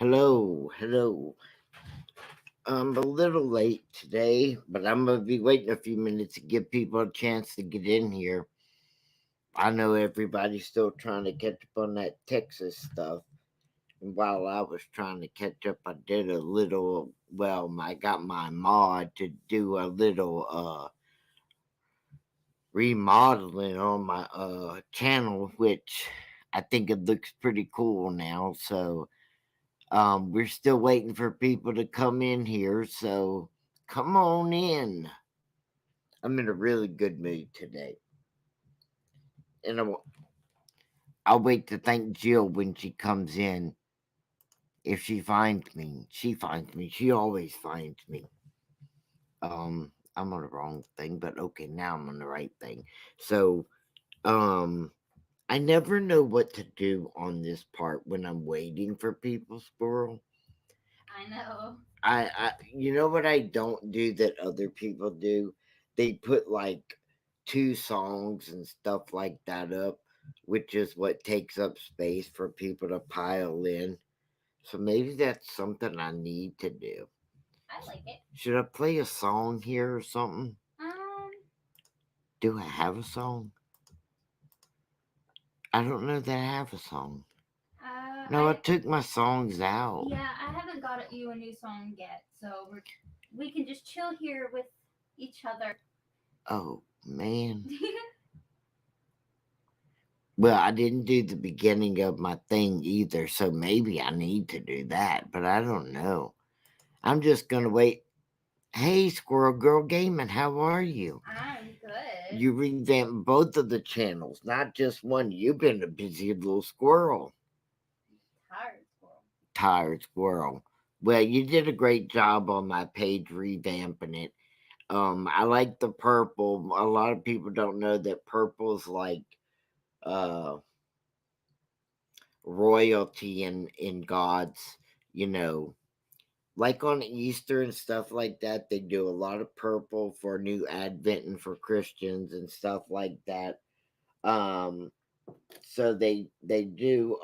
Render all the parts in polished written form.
Hello. I'm a little late today, but I'm gonna be waiting a few minutes to give people a chance to get in here. I know everybody's still trying to catch up on that Texas stuff. And while I was trying to catch up, I did a little, I got my mod to do a little remodeling on my channel, which I think it looks pretty cool now. So we're still waiting for people to come in here, so come on in. I'm in a really good mood today. And I'll wait to thank Jill when she comes in. If she finds me, she finds me. She always finds me. I'm on the wrong thing, but okay, now I'm on the right thing. So, um, I never know what to do on this part when I'm waiting for people, Squirrel. I know. You know what I don't do that other people do? They put like two songs and stuff like that up, which is what takes up space for people to pile in. So maybe that's something I need to do. I like it. Should I play a song here or something? Um, Do I have a song? I don't know that I have a song. No, I I took my songs out. yeah, I haven't got you a new song yet, so we can just chill here with each other. Oh, man. Well, I didn't do the beginning of my thing either, so maybe I need to do that, but I don't know. I'm just gonna wait. Hey, Squirrel Girl Gaming, how are you? I'm good. You revamped both of the channels, not just one. You've been a busy little squirrel. Tired squirrel. Tired squirrel. Well, you did a great job on my page revamping it. I like the purple. A lot of people don't know that purple's like uh royalty in God's, you know, like on Easter and stuff like that, they do a lot of purple for new Advent and for Christians and stuff like that. Um, so they do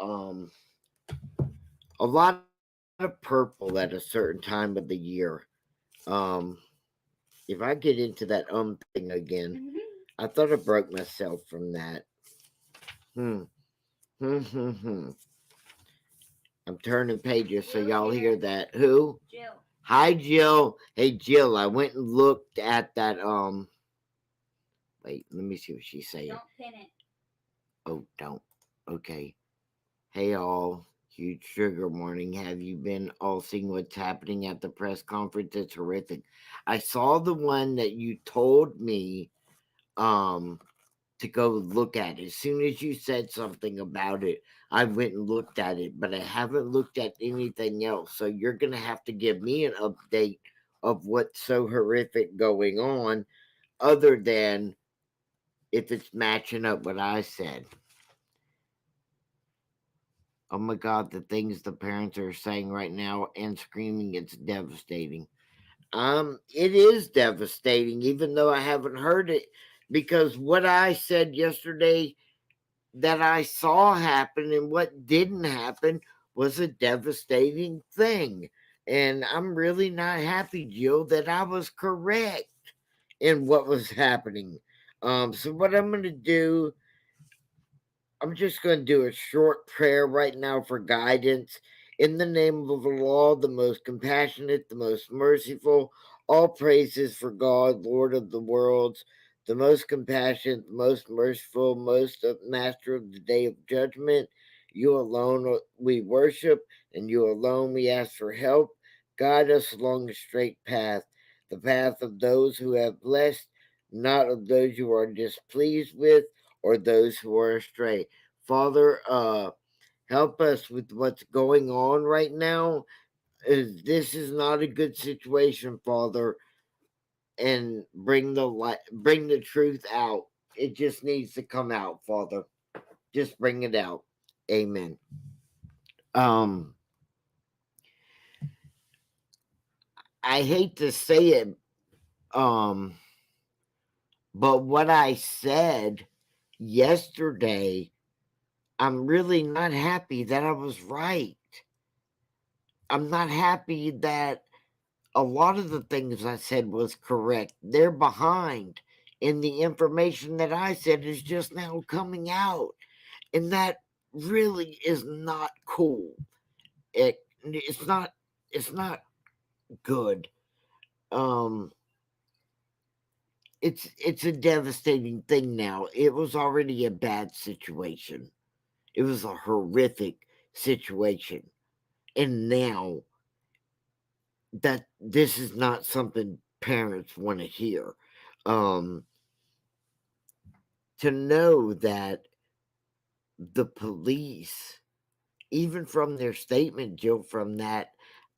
a lot of purple at a certain time of the year. Um, if I get into that thing again, I thought I broke myself from that. Hmm. Hmm. I'm turning pages so Jill y'all hear here. that. Who? Jill. Hi, Jill. Hey, Jill. I went and looked at that. Wait. Let me see what she's saying. Don't pin it. Oh, don't. Okay. Hey, all. Huge trigger warning. Have you been all seeing what's happening at the press conference? It's horrific. I saw the one that you told me um to go look at. As soon as you said something about it, I went and looked at it, but I haven't looked at anything else. So you're going to have to give me an update of what's so horrific going on, other than if it's matching up what I said. Oh my God, the things the parents are saying right now and screaming, it's devastating. It is devastating, even though I haven't heard it, because what I said yesterday that I saw happen and what didn't happen was a devastating thing. And I'm really not happy, Jill, that I was correct in what was happening. So what I'm gonna do, I'm just gonna do a short prayer right now for guidance. In the name of the law, the most compassionate, the most merciful, all praises for God, Lord of the worlds, the most compassionate, the most merciful, most master of the day of judgment. You alone we worship, and you alone we ask for help. Guide us along the straight path, the path of those who have blessed, not of those you are displeased with or those who are astray. Father, help us with what's going on right now. This is not a good situation, Father, and bring the light, bring the truth out. It just needs to come out, Father. Just bring it out. Amen. Um, I hate to say it, um, but what I said yesterday, I'm really not happy that I was right. I'm not happy that a lot of the things I said was correct. They're behind, and the information that I said is just now coming out, and that really is not cool. It's not it's not good. Um, it's a devastating thing now. It was already a bad situation. It was a horrific situation, and now that this is not something parents want to hear. Um, to know that the police, even from their statement, Jill, from that,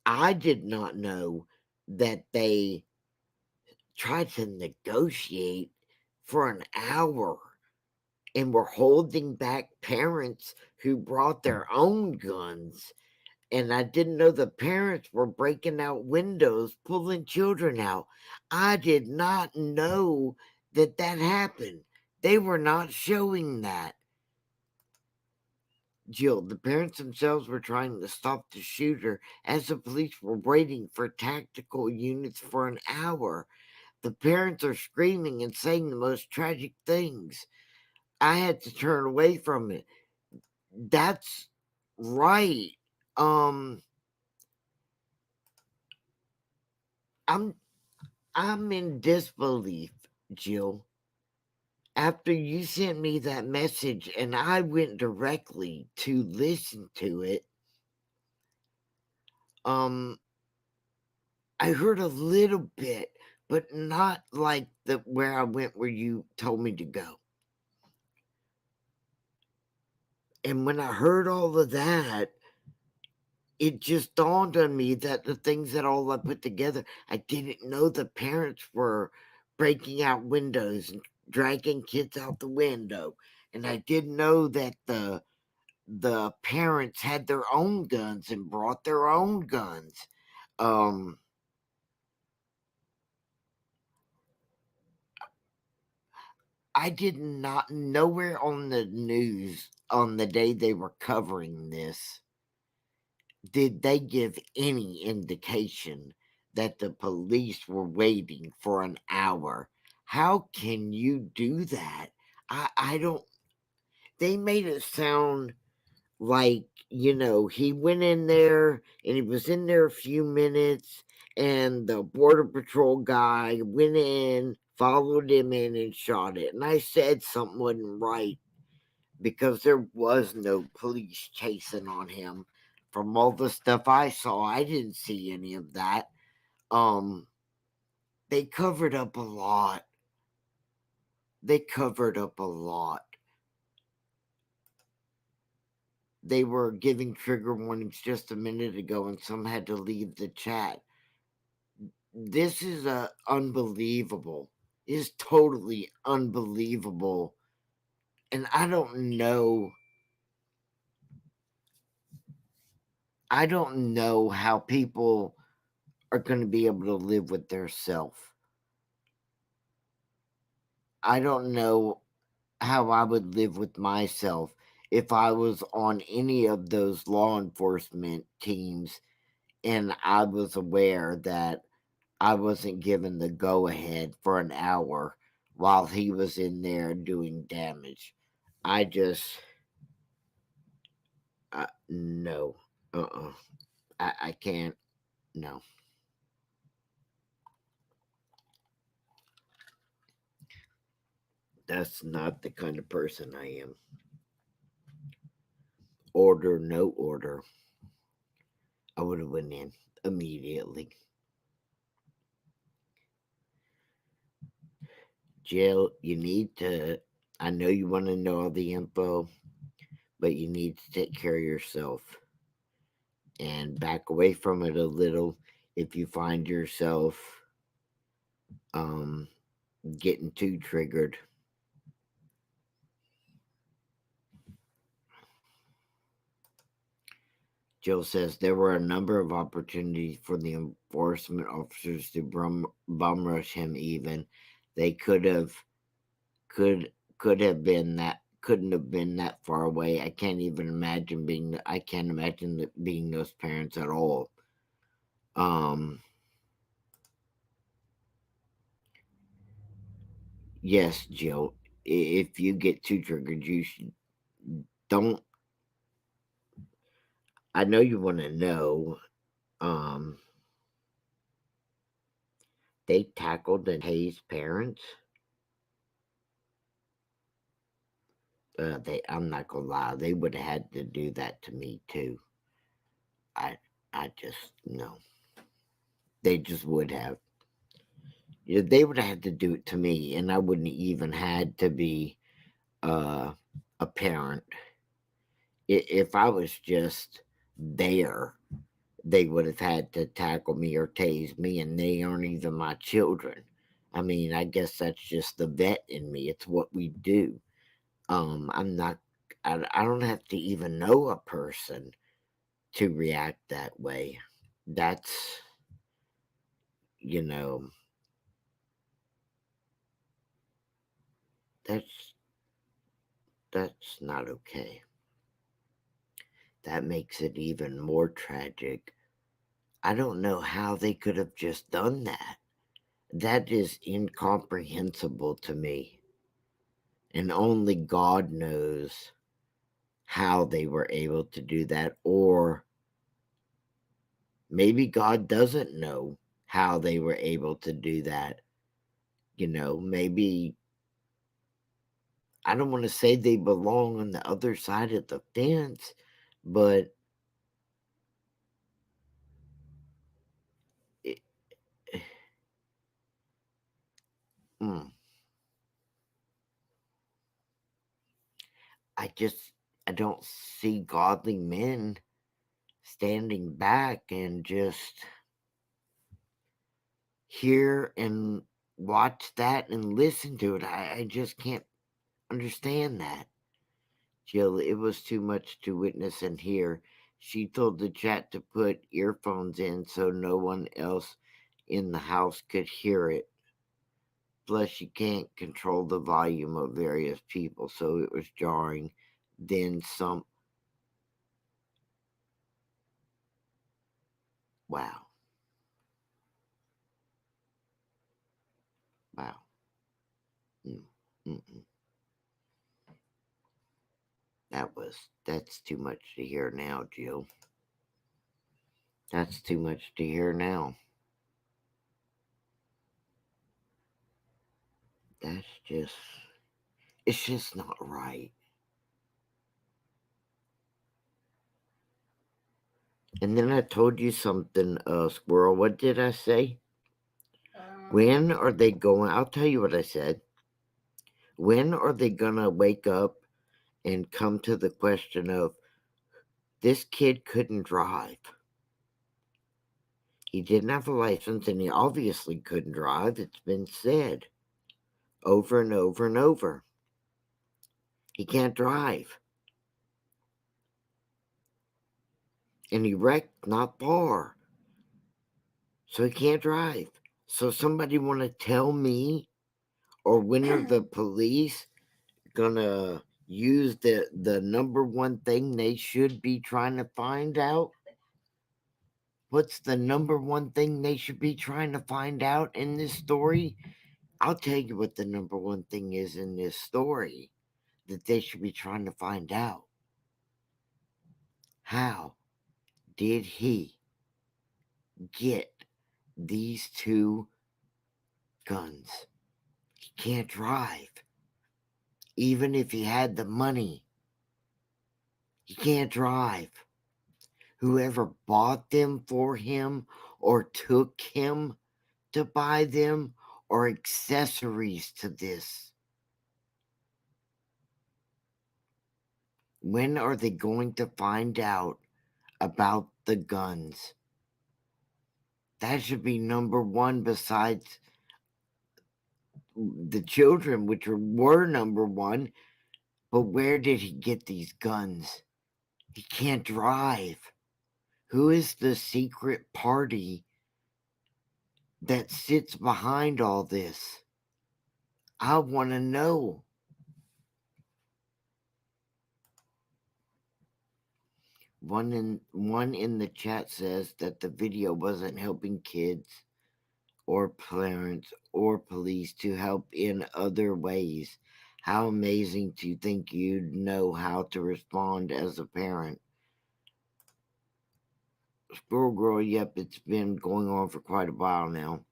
I did not know that they tried to negotiate for an hour and were holding back parents who brought their own guns. And I didn't know the parents were breaking out windows, pulling children out. I did not know that that happened. They were not showing that. Jill, the parents themselves were trying to stop the shooter as the police were waiting for tactical units for an hour. The parents are screaming and saying the most tragic things. I had to turn away from it. That's right. Um, I'm I'm in disbelief, Jill. After you sent me that message and I went directly to listen to it, um, I heard a little bit, but not like the where I went where you told me to go. And when I heard all of that, it just dawned on me that the things that all I put together, I didn't know the parents were breaking out windows and dragging kids out the window. And I didn't know that the parents had their own guns and brought their own guns. Um I did not nowhere on the news on the day they were covering this did they give any indication that the police were waiting for an hour. How can you do that? I don't they made it sound like, he went in there and he was in there a few minutes and the border patrol guy went in, followed him in and shot it. And I said something wasn't right because there was no police chasing on him. From all the stuff I saw, I didn't see any of that. Um, they covered up a lot. They covered up a lot. They were giving trigger warnings just a minute ago, and some had to leave the chat. This is unbelievable. It's totally unbelievable, and I don't know. I don't know how people are going to be able to live with their self. I don't know how I would live with myself if I was on any of those law enforcement teams and I was aware that I wasn't given the go ahead for an hour while he was in there doing damage. I just, no. I can't, no. That's not the kind of person I am. Order, no order. I would have went in immediately. Jill, you need to. I know you want to know all the info, but you need to take care of yourself and back away from it a little if you find yourself um, getting too triggered. Jill says there were a number of opportunities for the enforcement officers to bum rush him. Even they could have been that couldn't have been that far away. I can't imagine being those parents at all. Um, yes, Jill. If you get too triggered, you should don't. I know you want to know. Um, they tackled and tased parents. I'm not gonna lie. They would have had to do that to me too. I, I just no. They just would have. Yeah, they would have had to do it to me, and I wouldn't even had to be uh, a parent. If I was just there, they would have had to tackle me or tase me, and they aren't even my children. I mean, I guess that's just the vet in me. It's what we do. I'm not. I don't have to even know a person to react that way. That's you know that's that's not okay. That makes it even more tragic. I don't know how they could have just done that. That is incomprehensible to me. And only God knows how they were able to do that. Or maybe God doesn't know how they were able to do that. Maybe I don't want to say they belong on the other side of the fence, but it, mm, I just I don't see godly men standing back and just hear and watch that and listen to it. I just can't understand that. Jill, it was too much to witness and hear. She told the chat to put earphones in so no one else in the house could hear it. Plus, she can't control the volume of various people, so it was jarring. Then some. Wow. Wow. Mm, mm-mm. That's too much to hear now, Jill. That's too much to hear now. That's just, it's just not right. And then I told you something, Squirrel. What did I say? When are they going? I'll tell you what I said. When are they gonna wake up and come to the question of this kid couldn't drive? He didn't have a license and he obviously couldn't drive. It's been said over and over and over. He can't drive. And he wrecked not far. So he can't drive. So somebody want to tell me, or when are the police gonna use the number one thing they should be trying to find out? What's the number one thing they should be trying to find out in this story? I'll tell you what the number one thing is in this story that they should be trying to find out. How did he get these two guns? He can't drive. Even if he had the money, he can't drive. Whoever bought them for him or took him to buy them or accessories to this. When are they going to find out about the guns? That should be number one besides the children, which were number one. But where did he get these guns? He can't drive. Who is the secret party that sits behind all this? I want to know. One in the chat says that the video wasn't helping kids or parents or police to help in other ways. How amazing to think you'd know how to respond as a parent. Squirrel Girl, yep, it's been going on for quite a while now.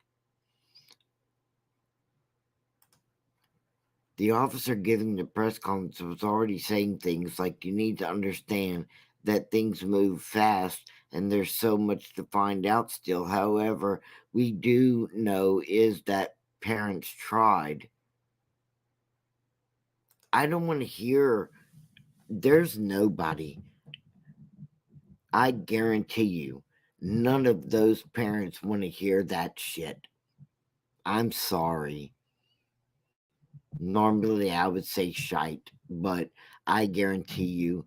The officer giving the press conference was already saying things like, you need to understand that things move fast and there's so much to find out still. However, we do know is that parents tried. I don't want to hear, there's nobody, I guarantee you, none of those parents want to hear that shit. I'm sorry. Normally I would say shite, but I guarantee you,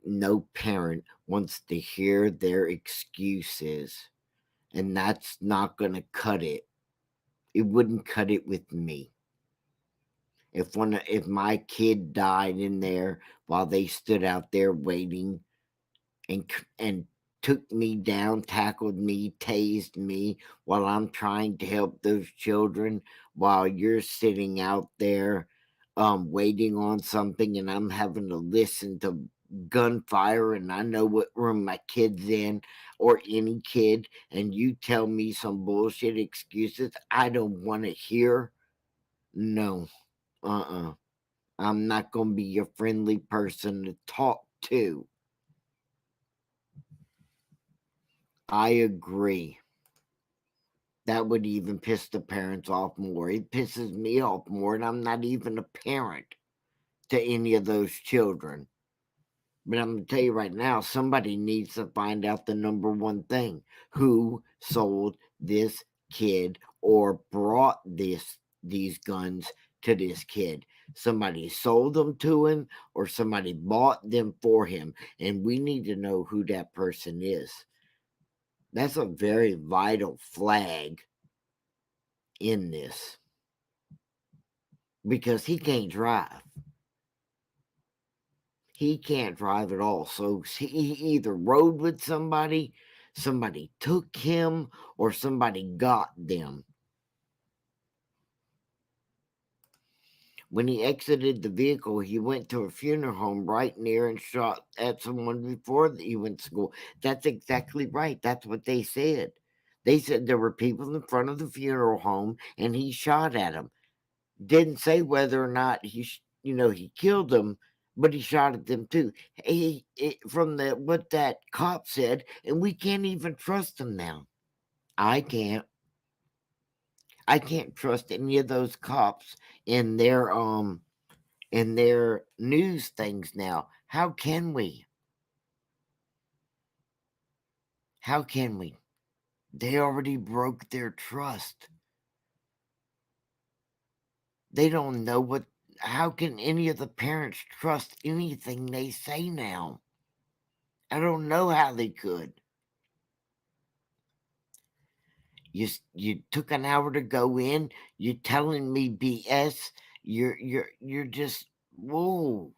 no parent wants to hear their excuses. And that's not going to cut it. It wouldn't cut it with me. If my kid died in there while they stood out there waiting and took me down, tackled me, tased me while I'm trying to help those children while you're sitting out there waiting on something and I'm having to listen to gunfire and I know what room my kid's in or any kid and you tell me some bullshit excuses I don't want to hear. No. I'm not going to be your friendly person to talk to. I agree. That would even piss the parents off more. It pisses me off more, and I'm not even a parent to any of those children. But I'm going to tell you right now, somebody needs to find out the number one thing. Who sold this kid or brought these guns to this kid? Somebody sold them to him or somebody bought them for him. And we need to know who that person is. That's a very vital flag in this because he can't drive. He can't drive at all. So he either rode with somebody took him, or somebody got them. When he exited the vehicle, he went to a funeral home right near and shot at someone before he went to school. That's exactly right. That's what they said. They said there were people in front of the funeral home and he shot at them. Didn't say whether or not he killed them, but he shot at them too. From what that cop said, and we can't even trust him now. I can't. I can't trust any of those cops in their news things now. How can we? How can we? They already broke their trust. They don't know what. How can any of the parents trust anything they say now? I don't know how they could. You took an hour to go in. You're telling me BS. You're just whoa.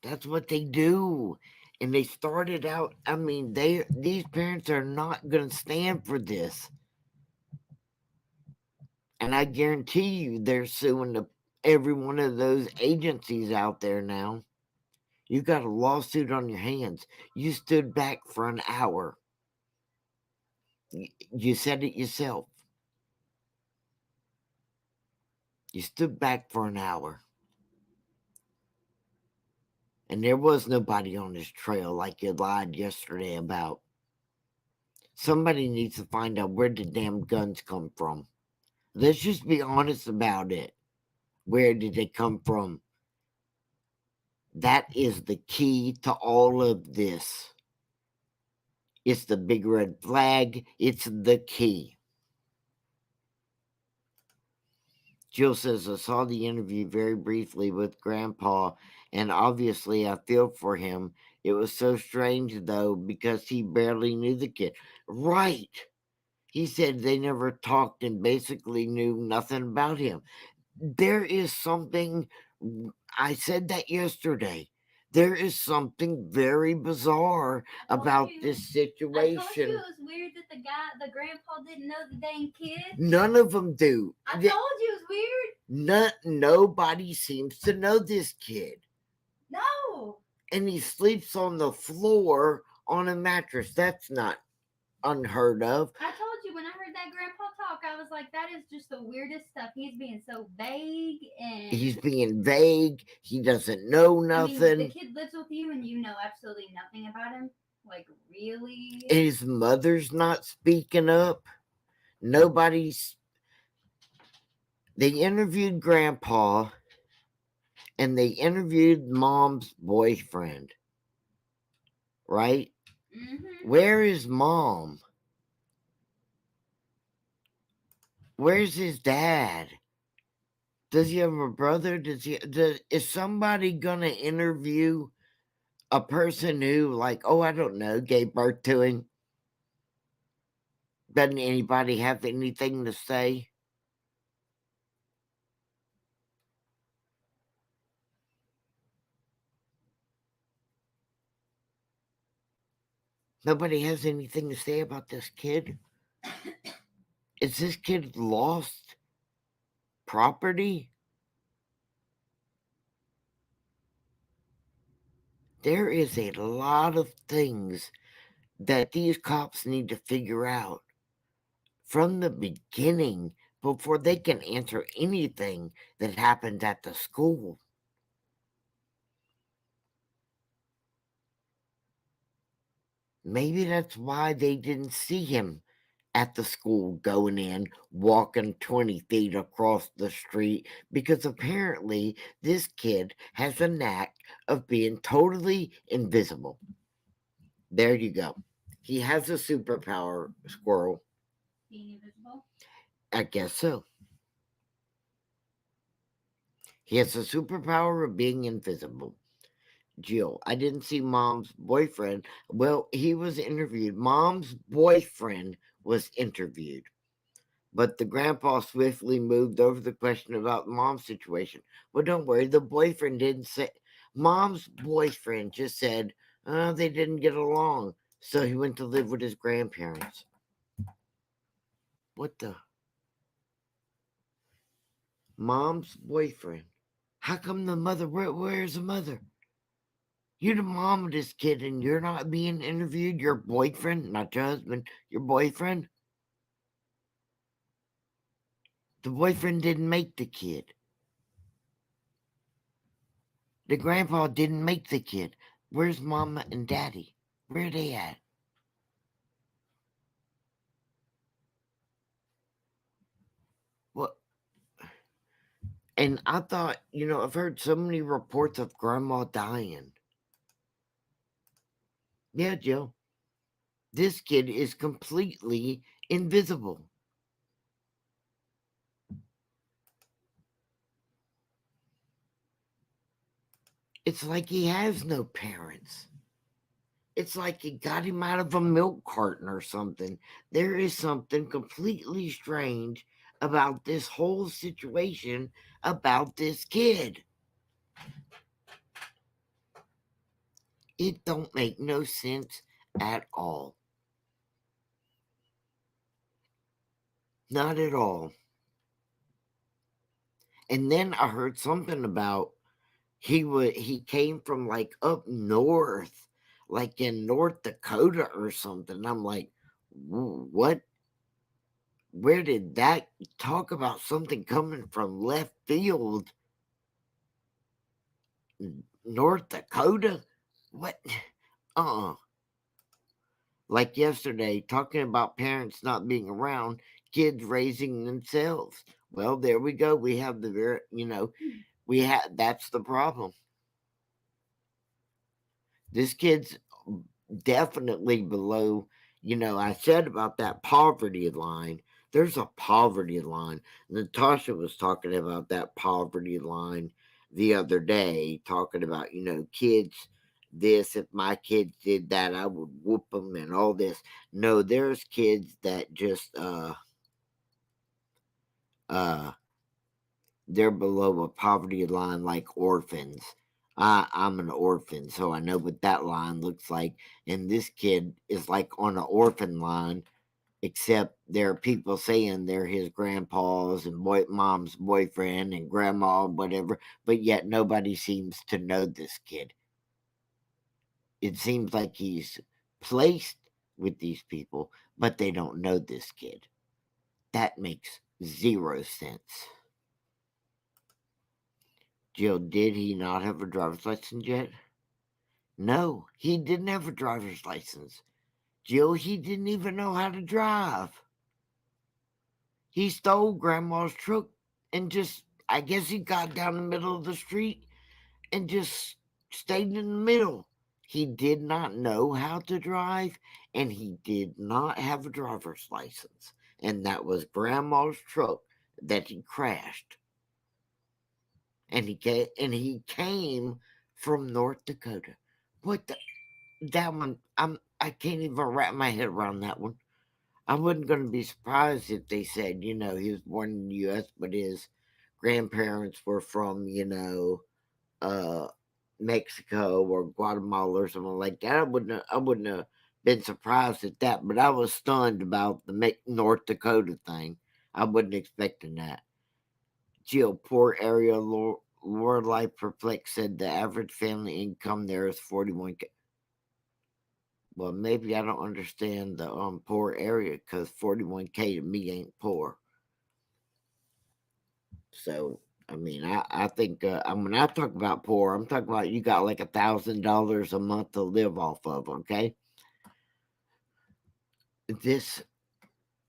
That's what they do. And they started out. I mean, these parents are not going to stand for this. And I guarantee you, they're suing every one of those agencies out there now. You got a lawsuit on your hands. You stood back for an hour. You said it yourself. You stood back for an hour. And there was nobody on this trail like you lied yesterday about. Somebody needs to find out where the damn guns come from. Let's just be honest about it. Where did they come from? That is the key to all of this. It's the big red flag. It's the key. Jill says, I saw the interview very briefly with Grandpa, and obviously I feel for him. It was so strange, though, because he barely knew the kid. Right. He said they never talked and basically knew nothing about him. There is something, I said that yesterday. There is something very bizarre I told about you. this I told you situation. it was weird that the grandpa didn't know the dang kid. None of them do. I told you it was weird. Nobody seems to know this kid. No. And he sleeps on the floor on a mattress. That's not unheard of. I told you when I heard that grandpa talk, I was like, that is just the weirdest stuff. He's being so vague and He's being vague. He doesn't know nothing. I mean, the kid lives with you and you know absolutely nothing about him. Like, really? His mother's not speaking up. Nobody's. They interviewed Grandpa and they interviewed Mom's boyfriend. Right? Mm-hmm. Where is Mom? Where's his dad? Does he have a brother? Is somebody gonna interview a person who, like, oh, I don't know, gave birth to him? Doesn't anybody have anything to say? Nobody has anything to say about this kid? Is this kid lost property? There is a lot of things that these cops need to figure out from the beginning before they can answer anything that happens at the school. Maybe that's why they didn't see him at the school going in, walking 20 feet across the street, because apparently this kid has a knack of being totally invisible. There you go. He has a superpower, Squirrel. Being invisible? I guess so. He has a superpower of being invisible. Jill, I didn't see Mom's boyfriend. Well, he was interviewed. Mom's boyfriend was interviewed. But the grandpa swiftly moved over the question about Mom's situation. Well, don't worry, the boyfriend didn't say. Mom's boyfriend just said they didn't get along, so he went to live with his grandparents. What the? Mom's boyfriend. How come the mother? Where's the mother? You're the mom of this kid and you're not being interviewed? Your boyfriend, not your husband, your boyfriend? The boyfriend didn't make the kid. The grandpa didn't make the kid. Where's mama and daddy? Where are they at? What? And I thought, I've heard so many reports of grandma dying. Yeah, Joe. This kid is completely invisible. It's like he has no parents. It's like he got him out of a milk carton or something. There is something completely strange about this whole situation about this kid. It don't make no sense at all. Not at all. And then I heard something about he came from like up north, like in North Dakota or something. I'm like, what? Where did that talk about something coming from left field? North Dakota? What? Uh-uh. Like yesterday, talking about parents not being around, kids raising themselves. Well, there we go. We have that's the problem. This kid's definitely below, I said about that poverty line. There's a poverty line. Natasha was talking about that poverty line the other day, talking about, kids, this, if my kids did that, I would whoop them and all this. No, there's kids that just, uh, they're below a poverty line like orphans. I'm an orphan, so I know what that line looks like. And this kid is like on an orphan line, except there are people saying they're his grandpa's and mom's boyfriend and grandma, whatever, but yet nobody seems to know this kid. It seems like he's placed with these people, but they don't know this kid. That makes zero sense. Jill, did he not have a driver's license yet? No, he didn't have a driver's license. Jill, he didn't even know how to drive. He stole grandma's truck and just, I guess he got down the middle of the street and just stayed in the middle. He did not know how to drive and he did not have a driver's license. And that was grandma's truck that he crashed. And he came from North Dakota. What the, that one I can't even wrap my head around that one. I wasn't going to be surprised if they said, he was born in the U.S., but his grandparents were from, uh, Mexico or Guatemala or something like that. I wouldn't have been surprised at that, but I was stunned about the North Dakota thing. I wasn't expecting that. Jill, poor area, Lorelei Perplex said the average family income there is 41K. Well, maybe I don't understand the poor area because 41K to me ain't poor. So I think when I talk about poor, I'm talking about you got like $1,000 a month to live off of. Okay,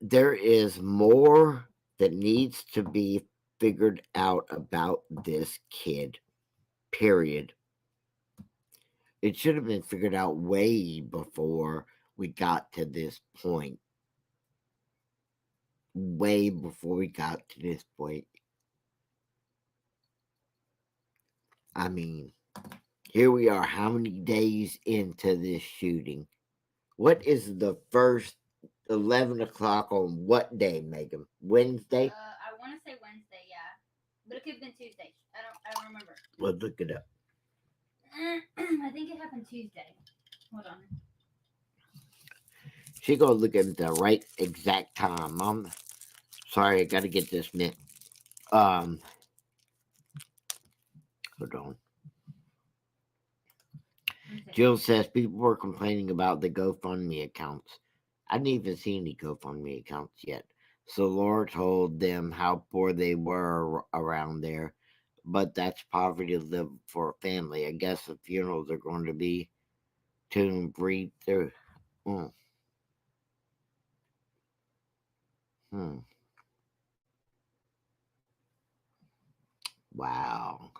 there is more that needs to be figured out about this kid. Period. It should have been figured out way before we got to this point. Way before we got to this point. I mean, here we are, how many days into this shooting? What is the first 11 o'clock on what day, Megan? Wednesday? I want to say Wednesday, yeah, but it could have been Tuesday. I don't remember. Let's look it up. I think it happened Tuesday. Hold on. She gonna look at the right exact time. I'm sorry, I gotta get this minute. Hold on. Jill says people were complaining about the GoFundMe accounts. I didn't even see any GoFundMe accounts yet. So Laura told them how poor they were around there. But that's poverty to live for a family. I guess the funerals are going to be to breathe through. Mm. Hmm. Wow.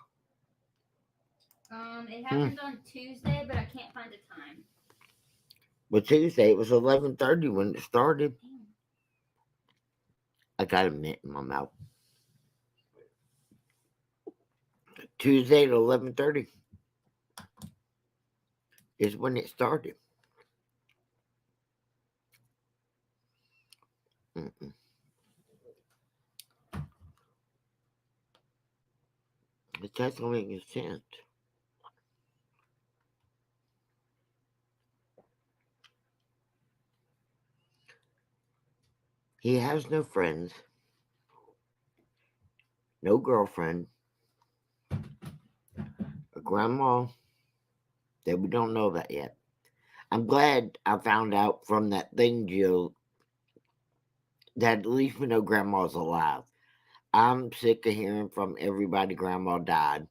It happened on Tuesday, but I can't find the time. Well, Tuesday it was 11:30 when it started. Damn. I got a mint in my mouth. Tuesday at 11:30 is when it started. Mm-mm. It doesn't make any sense. He has no friends, no girlfriend, a grandma that we don't know about yet. I'm glad I found out from that thing, Jill, that at least we know grandma's alive. I'm sick of hearing from everybody grandma died.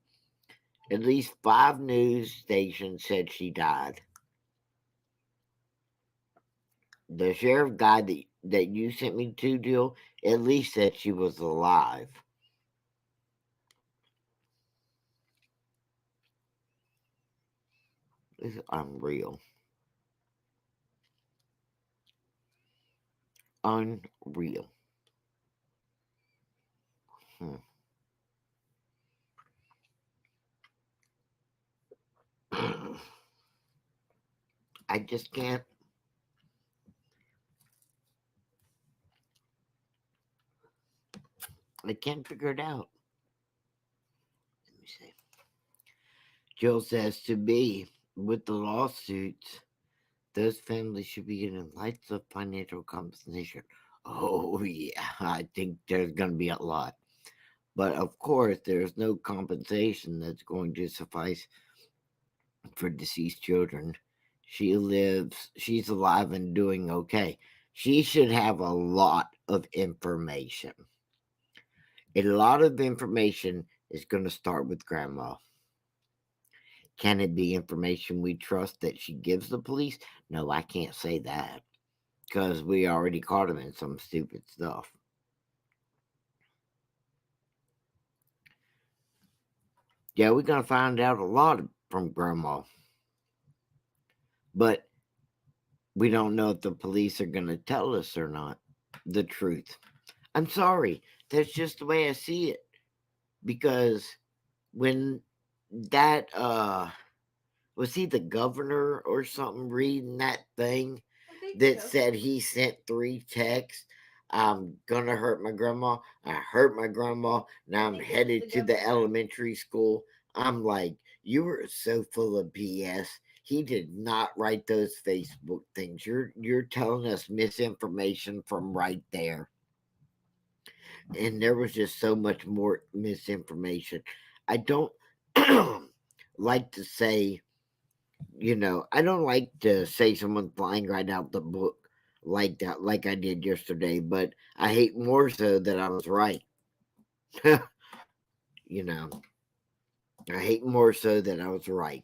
At least 5 news stations said she died. The sheriff guy that you sent me to, Jill, at least said she was alive. It's unreal. Unreal. Hmm. I just can't. I can't figure it out. Let me see. Jill says to be with the lawsuits, those families should be getting lots of financial compensation. Oh, yeah, I think there's going to be a lot. But of course, there's no compensation that's going to suffice for deceased children. She's alive and doing okay. She should have a lot of information. A lot of information is going to start with grandma. Can it be information we trust that she gives the police? No, I can't say that because we already caught him in some stupid stuff. Yeah, we're going to find out a lot from grandma. But we don't know if the police are going to tell us or not the truth. I'm sorry. That's just the way I see it. Because when that was he the governor or something reading that thing that said he sent 3 texts? I'm gonna hurt my grandma. I hurt my grandma. Now I'm headed to the elementary school. I'm like, you were so full of BS. He did not write those Facebook things. You're telling us misinformation from right there. And there was just so much more misinformation. I don't like to say, I don't like to say someone's flying right out the book like that, like I did yesterday, but I hate more so that I was right. you know, I hate more so that I was right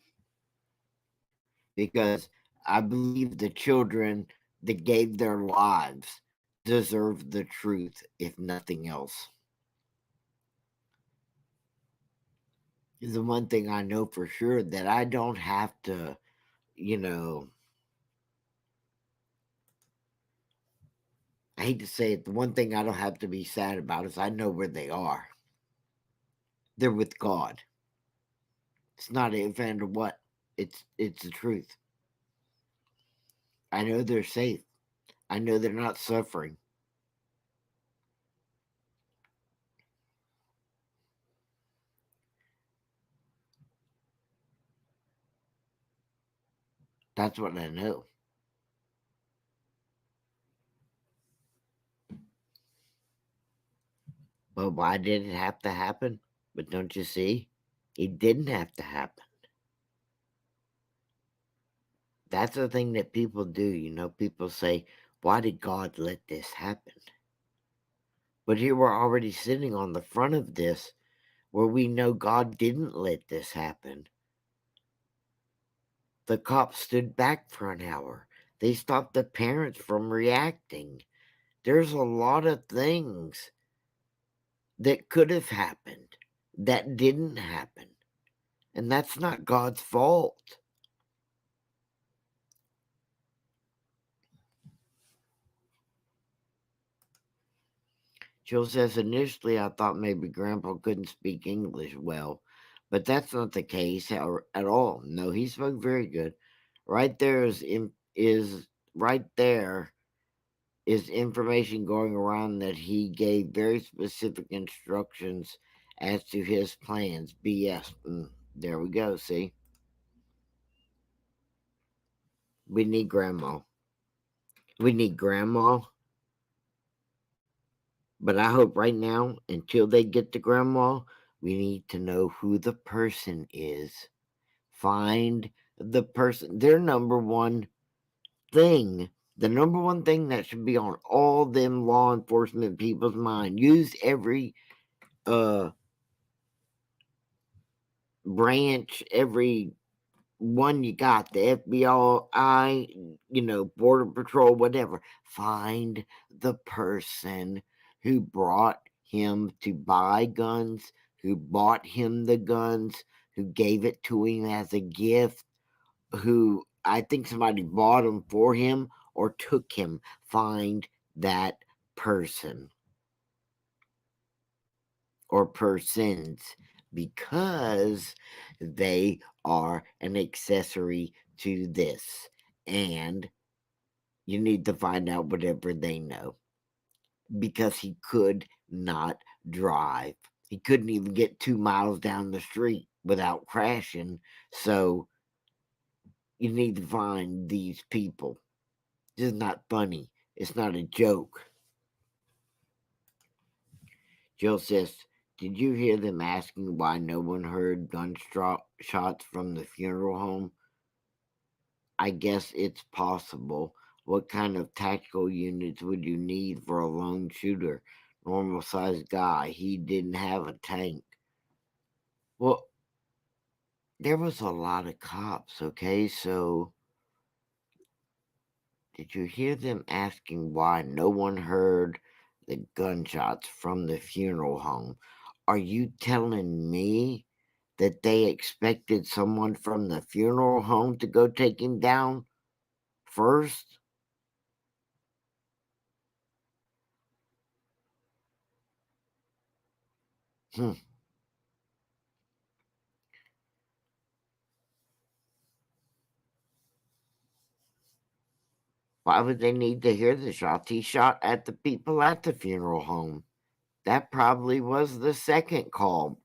because I believe the children that gave their lives deserve the truth, if nothing else. The one thing I know for sure that I don't have to, I hate to say it, the one thing I don't have to be sad about is I know where they are. They're with God. It's not if and or what. It's the truth. I know they're safe. I know they're not suffering. That's what I know. But why did it have to happen? But don't you see? It didn't have to happen. That's the thing that people do. People say, why did God let this happen? But here we're already sitting on the front of this where we know God didn't let this happen. The cops stood back for an hour. They stopped the parents from reacting. There's a lot of things that could have happened that didn't happen. And that's not God's fault. Jill says, initially I thought maybe Grandpa couldn't speak English well, but that's not the case at all. No, he spoke very good. Right there right there is information going around that he gave very specific instructions as to his plans. BS. There we go. See, we need Grandma. We need Grandma. But I hope right now, until they get to Grandma, we need to know who the person is. Find the person. Their number one thing, the number one thing that should be on all them law enforcement people's mind. Use every branch, every one you got, the FBI, Border Patrol, whatever. Find the person who brought him to buy guns, who bought him the guns, who gave it to him as a gift, who I think somebody bought them for him or took him. Find that person or persons because they are an accessory to this. And you need to find out whatever they know because he could not drive. He couldn't even get 2 miles down the street. without crashing. So you need to find these people. This is not funny. It's not a joke. Jill says, did you hear them asking why no one heard gunshots from the funeral home? I guess it's possible. What kind of tactical units would you need for a lone shooter? Normal sized guy. He didn't have a tank. Well, there was a lot of cops, okay? So, did you hear them asking why no one heard the gunshots from the funeral home? Are you telling me that they expected someone from the funeral home to go take him down first? Hmm. Why would they need to hear the shots? He shot at the people at the funeral home. That probably was the second call.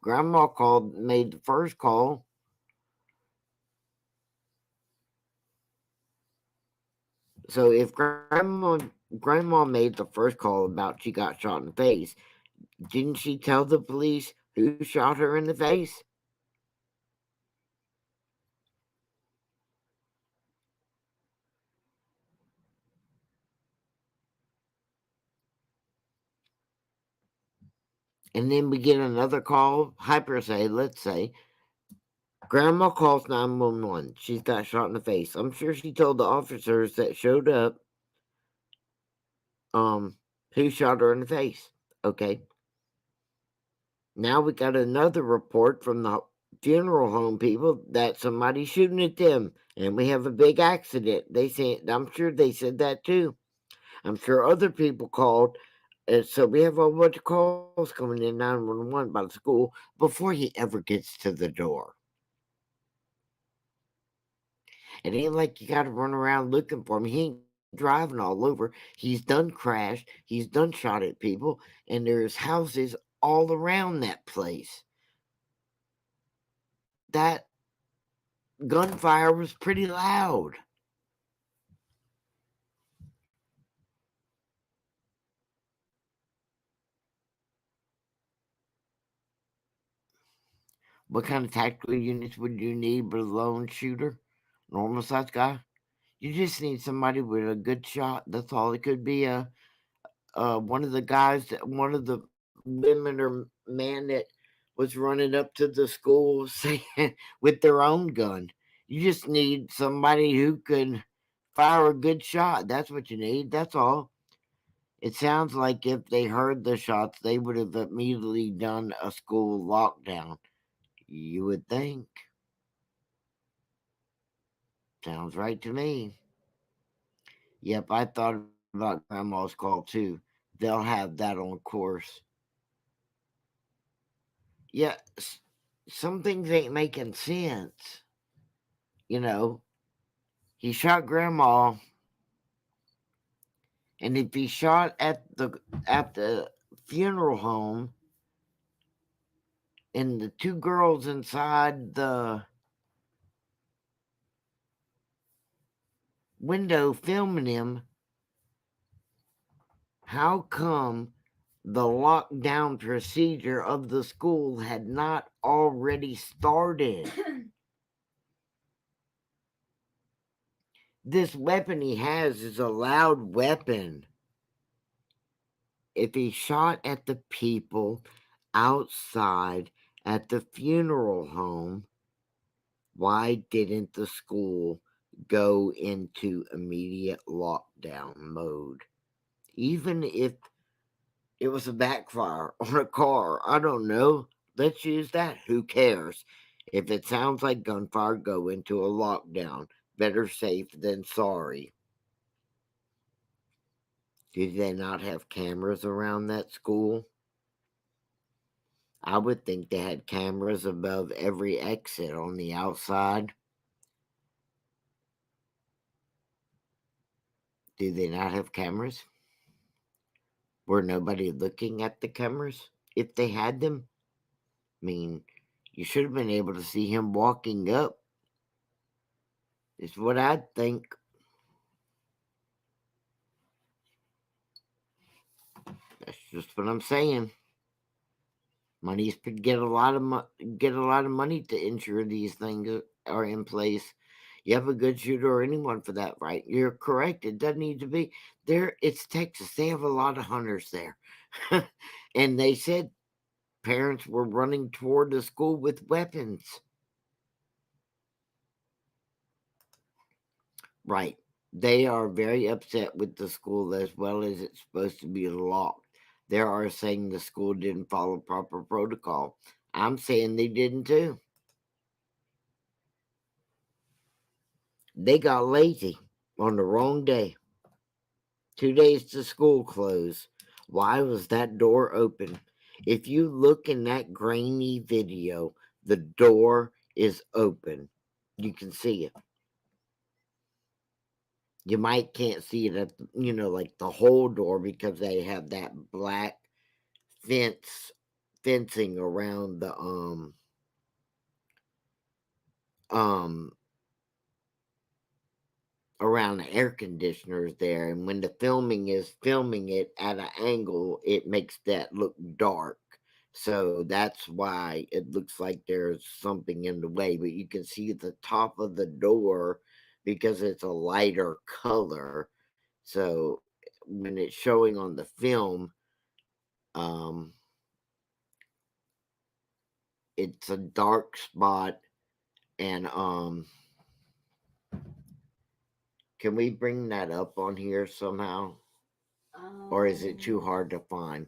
Grandma made the first call. So if grandma made the first call about she got shot in the face, didn't she tell the police who shot her in the face? And then we get another call, let's say, grandma calls 911. She's got shot in the face. I'm sure she told the officers that showed up, um, who shot her in the face. Okay. Now we got another report from the funeral home people that somebody's shooting at them, and we have a big accident. I'm sure they said that too. I'm sure other people called. And so we have a bunch of calls coming in 911 about the school before he ever gets to the door. It ain't like you got to run around looking for him. He ain't driving all over. He's done crashed. He's done shot at people, and there's houses all around that place. That gunfire was pretty loud. What kind of tactical units would you need but a lone shooter? Normal size guy? You just need somebody with a good shot. That's all. It could be one of the guys one of the women or man that was running up to the school saying with their own gun. You just need somebody who can fire a good shot. That's what you need. That's all. It sounds like if they heard the shots, they would have immediately done a school lockdown. You would think. Sounds right to me. Yep, I thought about grandma's call too. They'll have that on course. Yeah, some things ain't making sense. You know, he shot grandma, and if he shot at the funeral home, and the two girls inside the window filming him, how come the lockdown procedure of the school had not already started? This weapon he has is a loud weapon. If he shot at the people outside at the funeral home, why didn't the school go into immediate lockdown mode? Even if it was a backfire on a car, I don't know. Let's use that. Who cares? If it sounds like gunfire, go into a lockdown. Better safe than sorry. Do they not have cameras around that school? I would think they had cameras above every exit on the outside. Do they not have cameras? Were nobody looking at the cameras if they had them? I mean, You should have been able to see him walking up. Is what I think. That's just what I'm saying. Money's get a lot of get a lot of money to ensure these things are in place. You have a good shooter or anyone for that, right? You're correct. It doesn't need to be there. It's Texas. They have a lot of hunters there, and they said parents were running toward the school with weapons. Right. They are very upset with the school as well as it's supposed to be locked. They are saying the school didn't follow proper protocol. I'm saying they didn't too. They got lazy on the wrong day. 2 days to school close. Why was that door open? If you look in that grainy video, the door is open. You can see it. You might can't see it at like the whole door because they have that black fencing around the um around the air conditioners there, and when the filming is filming it at an angle, it makes that look dark. So that's why it looks like there's something in the way, but you can see the top of the door because it's a lighter color. So when it's showing on the film, um it's a dark spot. And can we bring that up on here somehow, or is it too hard to find?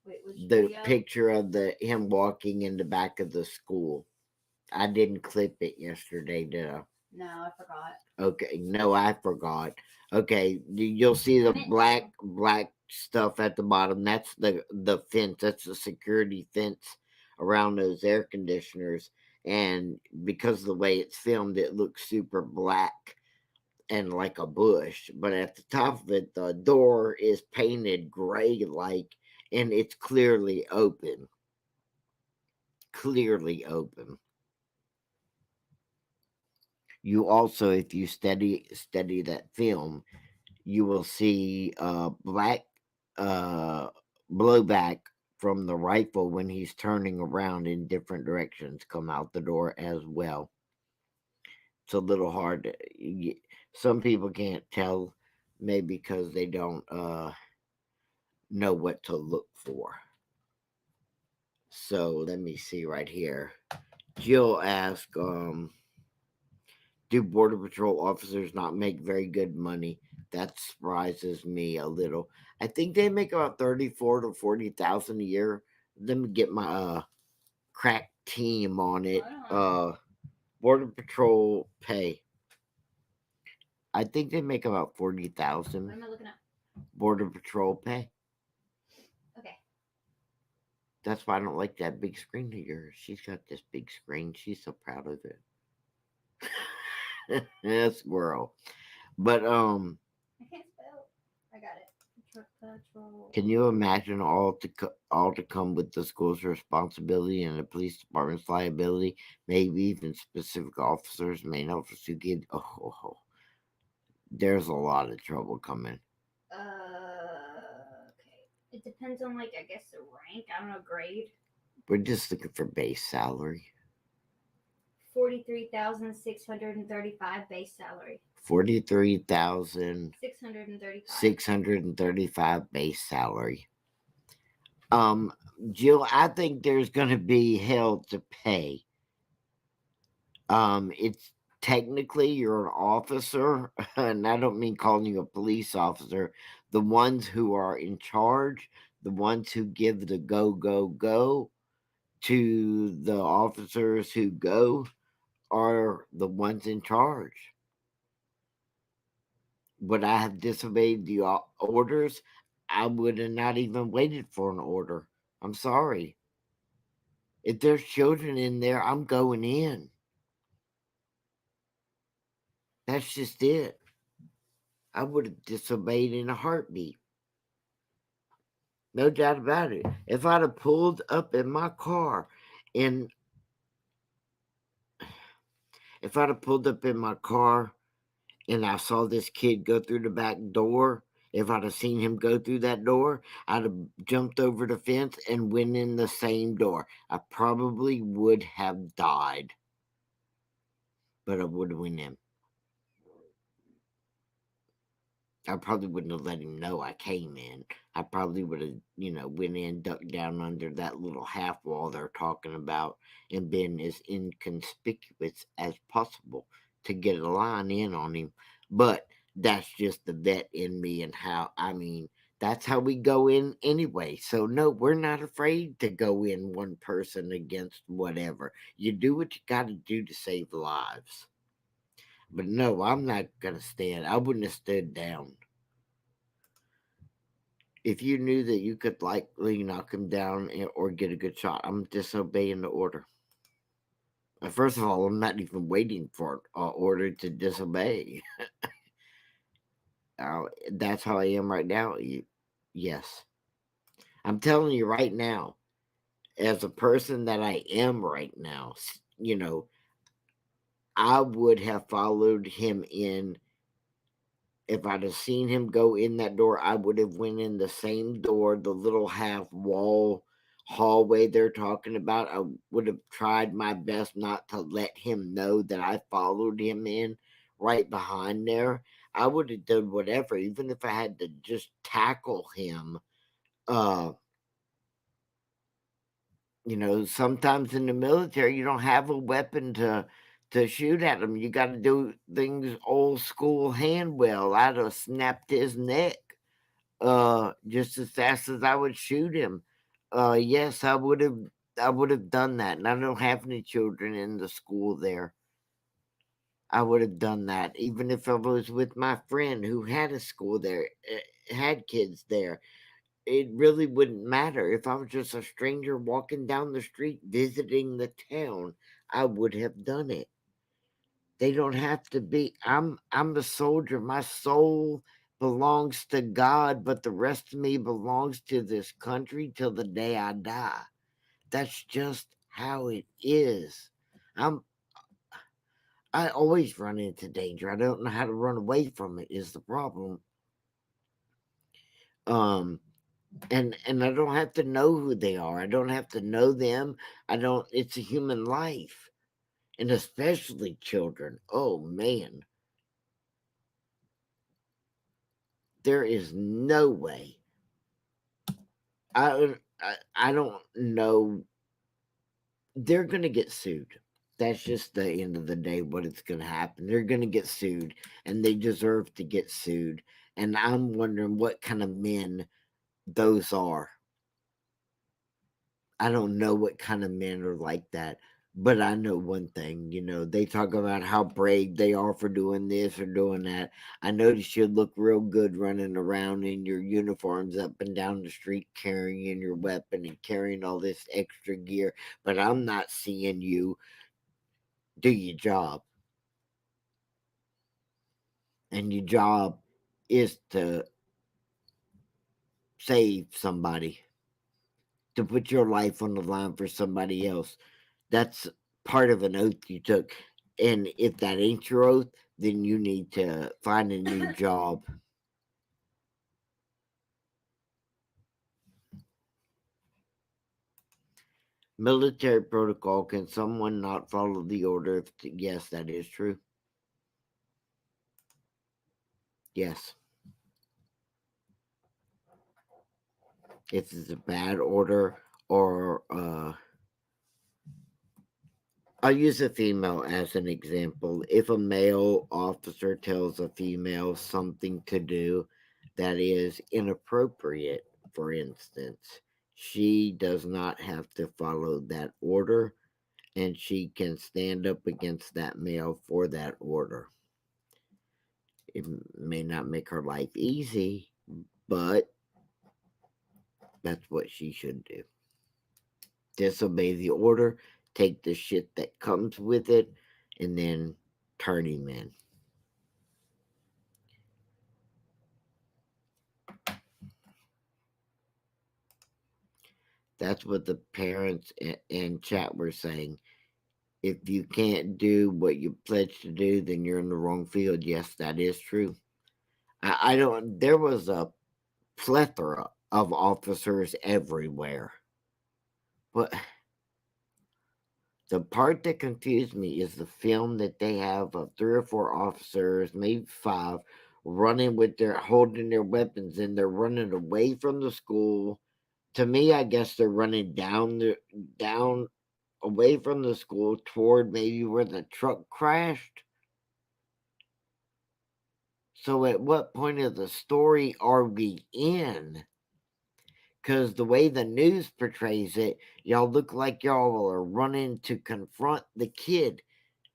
Wait, which The video? picture of him walking in the back of the school. I didn't clip it yesterday, did I? No, I forgot. Okay, no, I forgot. Okay, you'll see the black stuff at the bottom. That's the fence. That's the security fence around those air conditioners. And because of the way it's filmed, it looks super black and like a bush. But at the top of it, the door is painted gray like, and it's clearly open. Clearly open. You also, if you study that film, you will see black blowback from the rifle when he's turning around in different directions come out the door as well. It's a little hard to, some people can't tell, maybe because they don't know what to look for. So let me see right here. Jill asked, do Border Patrol officers not make very good money? That surprises me a little. I think they make about 34 to 40,000 a year. Let me get my crack team on it. Border Patrol pay. I think they make about 40,000. What am I looking at? Border Patrol pay. Okay. That's why I don't like that big screen of yours. She's got this big screen. She's so proud of it. Squirrel. But I can't spell. I got it. Patrol. Can you imagine all to come with the school's responsibility and the police department's liability? Maybe even specific officers, main officers who get. There's a lot of trouble coming. Okay. It depends on, like, I guess the rank. I don't know, grade. We're just looking for base salary. 43,635 base salary. 43,635 base salary. Jill, I think there's going to be hell to pay. It's technically you're an officer, and I don't mean calling you a police officer. The ones who are in charge, the ones who give the go to the officers who go, are the ones in charge. Would I have disobeyed the orders? I would have not even waited for an order. I'm sorry. If there's children in there, I'm going in. That's just it. I would have disobeyed in a heartbeat. No doubt about it. If I'd have pulled up in my car and If I'd have pulled up in my car and I saw this kid go through the back door, if I'd have seen him go through that door, I'd have jumped over the fence and went in the same door. I probably would have died, but I would have went in. I probably wouldn't have let him know I came in. I probably would have, went in, ducked down under that little half wall they're talking about, and been as inconspicuous as possible to get a line in on him. But that's just the vet in me, and that's how we go in anyway. So, no, we're not afraid to go in one person against whatever. You do what you got to do to save lives. But no, I'm not going to stand. I wouldn't have stood down. If you knew that you could likely knock him down or get a good shot, I'm disobeying the order. First of all, I'm not even waiting for an order to disobey. That's how I am right now. Yes. I'm telling you right now, as a person that I am right now, I would have followed him in. If I'd have seen him go in that door, I would have went in the same door, the little half wall hallway they're talking about. I would have tried my best not to let him know that I followed him in right behind there. I would have done whatever, even if I had to just tackle him. Uh, sometimes in the military you don't have a weapon to shoot at him. You got to do things old school handwell. I'd have snapped his neck just as fast as I would shoot him. Yes, I would have done that. And I don't have any children in the school there. I would have done that, even if I was with my friend who had a school there, had kids there. It really wouldn't matter. If I was just a stranger walking down the street visiting the town, I would have done it. They don't have to be. I'm a soldier. My soul belongs to God, but the rest of me belongs to this country till the day I die. That's just how it is. I'm I always run into danger. I don't know how to run away from it is the problem. Um and I don't have to know who they are. I don't have to know them. I don't It's a human life. And especially children. Oh man. There is no way. I don't know. They're gonna get sued. That's just the end of the day what it's gonna happen. They're gonna get sued and they deserve to get sued. And I'm wondering what kind of men those are. I don't know what kind of men are like that. But I know one thing, they talk about how brave they are for doing this or doing that. I notice you look real good running around in your uniforms up and down the street carrying your weapon and carrying all this extra gear, but I'm not seeing you do your job. And your job is to save somebody, to put your life on the line for somebody else. That's part of an oath you took. And if that ain't your oath, then you need to find a new job. Military protocol. Can someone not follow the order? Yes, that is true. Yes. If it's a bad order or I'll use a female as an example. If a male officer tells a female something to do that is inappropriate, for instance, she does not have to follow that order and she can stand up against that male for that order. It may not make her life easy, but that's what she should do. Disobey the order, take the shit that comes with it, and then turn him in. That's what the parents in chat were saying. if you can't do what you pledge to do, then you're in the wrong field. Yes, that is true. I don't. There was a plethora of officers everywhere, but the part that confused me is the film that they have of 3 or 4 officers, maybe 5, running with their holding their weapons, and they're running away from the school. To me, I guess they're running down away from the school toward maybe where the truck crashed. So at what point of the story are we in? Because the way the news portrays it, y'all look like y'all are running to confront the kid,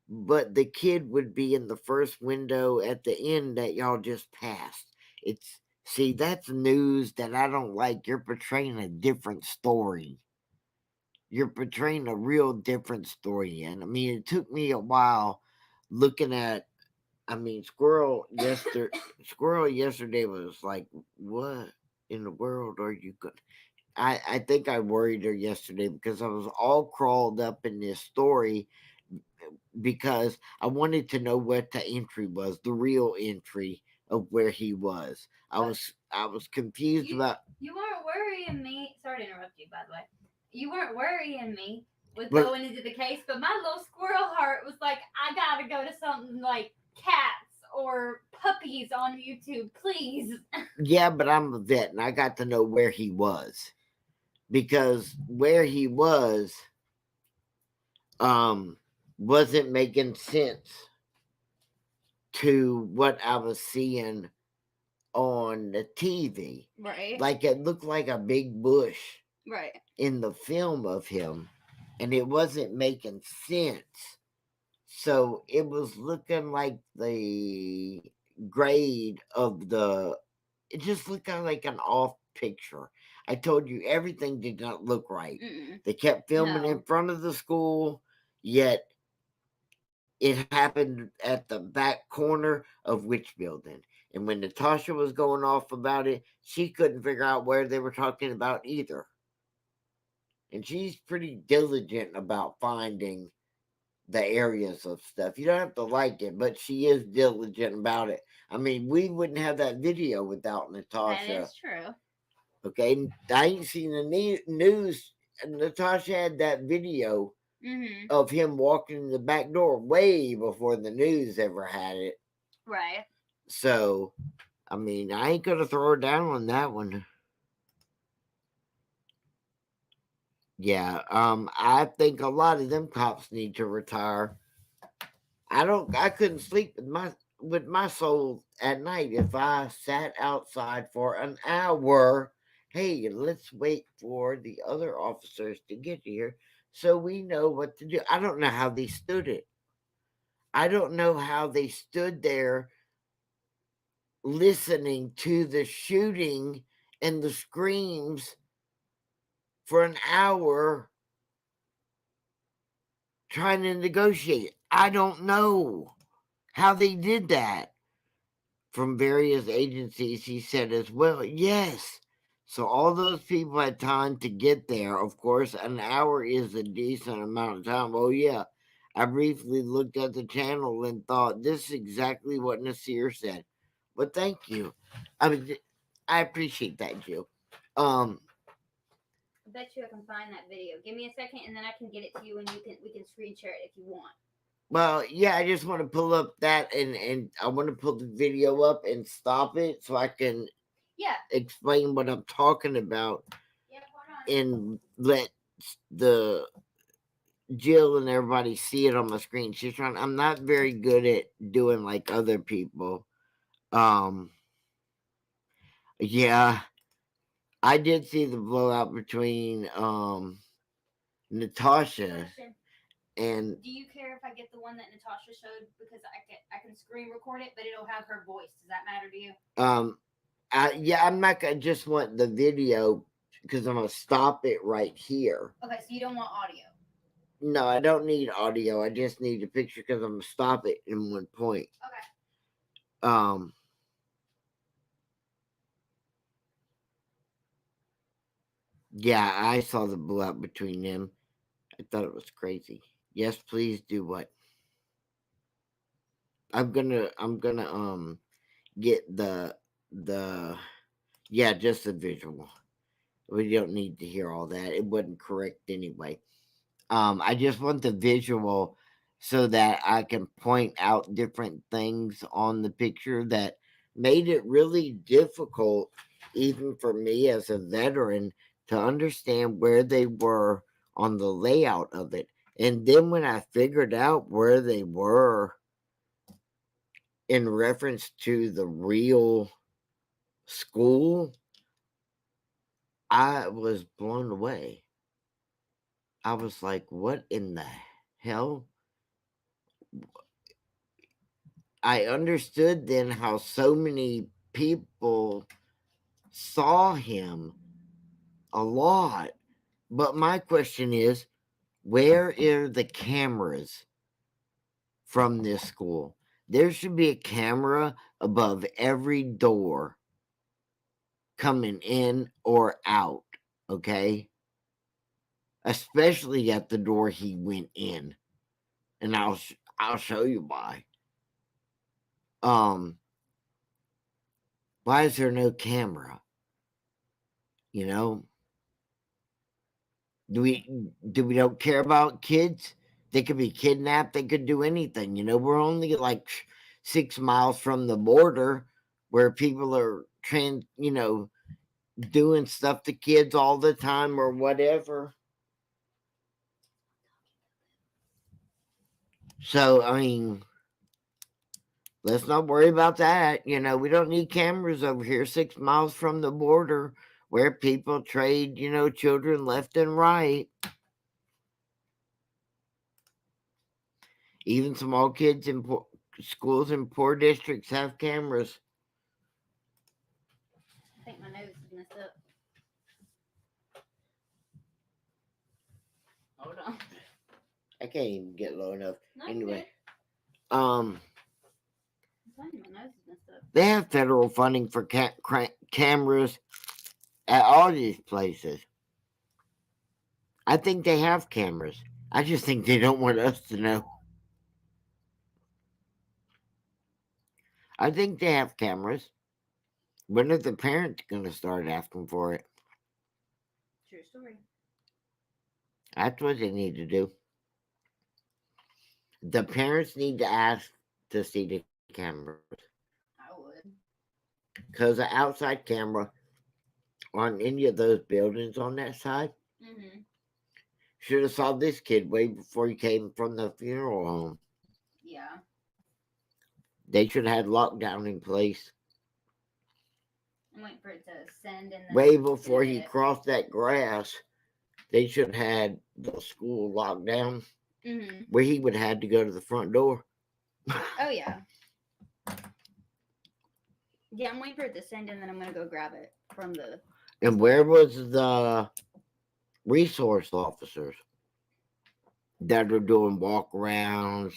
but the kid would be in the first window at the end that y'all just passed. It's See, that's news that I don't like. You're portraying a different story. You're portraying a real different story. And I mean, it took me a while looking at, I mean, Squirrel yesterday was like, what in the world are you going? I think I worried her yesterday because I was all crawled up in this story because I wanted to know what the entry was, the real entry of where he was. I was confused You about. you weren't worrying me. Sorry to interrupt you, by the way. You weren't worrying me with But going into the case, but my little squirrel heart was like, I gotta go to something like cats or puppies on YouTube, please. yeah, but I'm a vet and I got to know where he was because where he was um wasn't making sense to what I was seeing on the TV. Right. Like it looked like a big bush Right. in the film of him, and it wasn't making sense. So it was looking like the grade of the. It just looked kind of like an off picture. I told you everything did not look right. Mm-mm. They kept filming No. in front of the school, yet it happened at the back corner of which building. And when Natasha was going off about it, she couldn't figure out where they were talking about either. And she's pretty diligent about finding the areas of stuff. You don't have to like it, but she is diligent about it. I mean, we wouldn't have that video without That Natasha. is true. Okay, I ain't seen the news. Natasha had that video Mm-hmm. of him walking in the back door way before the news ever had it. Right. So, I mean, I ain't gonna throw her down on that one. Yeah, I think a lot of them cops need to retire. I couldn't sleep with my soul at night if I sat outside for an hour. Hey, let's wait for the other officers to get here so we know what to do. I don't know how they stood it. I don't know how they stood there listening to the shooting and the screams for an hour trying to negotiate. I don't know how they did that. From various agencies, he said as well. Yes. So all those people had time to get there. Of course, an hour is a decent amount of time. Oh, yeah. I briefly looked at the channel and thought, this is exactly what Nasir said. But thank you. I mean, I appreciate that, Jill. Um, I bet you I can find that video. Give me a second, and then I can get it to you, and we can screen share it if you want. well, yeah, I just want to pull up that and I want to pull the video up and stop it so I can Yeah. explain what I'm talking about Yeah. Hold on. and let the Jill and everybody see it on my screen. She's trying. I'm not very good at doing like other people. Um, yeah, I did see the blowout between Natasha Question. and Do you care if I get the one that Natasha showed because I can screen record it, but it'll have her voice? Does that matter to you? yeah, I'm not gonna just want the video because I'm gonna stop it right here. Okay, so you don't want audio. No, I don't need audio. I just need a picture because I'm gonna stop it in one point. Okay. Yeah, I saw the blowout between them. I thought it was crazy. Yes, please do what? I'm gonna get the yeah, just the visual. We don't need to hear all that. It wasn't correct anyway. I just want the visual so that I can point out different things on the picture that made it really difficult, even for me as a veteran, to understand where they were on the layout of it. And then when I figured out where they were in reference to the real school, I was blown away. I was like, what in the hell? I understood then how so many people saw him a lot. But my question is, where are the cameras from this school? There should be a camera above every door coming in or out, okay? Especially at the door he went in. And I'll show you why. Um why is there no camera? You know, do we don't care about kids? They could be kidnapped. They could do anything. You know, we're only like 6 miles from the border where people are doing stuff to kids all the time or whatever. So I mean, let's not worry about that. You know, we don't need cameras over here 6 miles from the border where people trade, children left and right. Even small kids in schools in poor districts have cameras. I think my nose is messed up. Hold on. I can't even get low enough. No, Anyway, I'm telling you, my nose is messed up. they have federal funding for cameras at all these places. I think they have cameras. I just think they don't want us to know. I think they have cameras. When are the parents going to start asking for it? True story. That's what they need to do. The parents need to ask to see the cameras. I would. Because the outside camera on any of those buildings on that side Mm-hmm. should have saw this kid way before he came from the funeral home. Yeah. They should have had lockdown in place I'm waiting for it to send and then way before send he it. crossed that grass. They should have had the school locked down Mm-hmm. where he would have had to go to the front door. Oh yeah. Yeah, I'm waiting for it to send and then I'm gonna go grab it from the. And where was the resource officers that are doing walk arounds,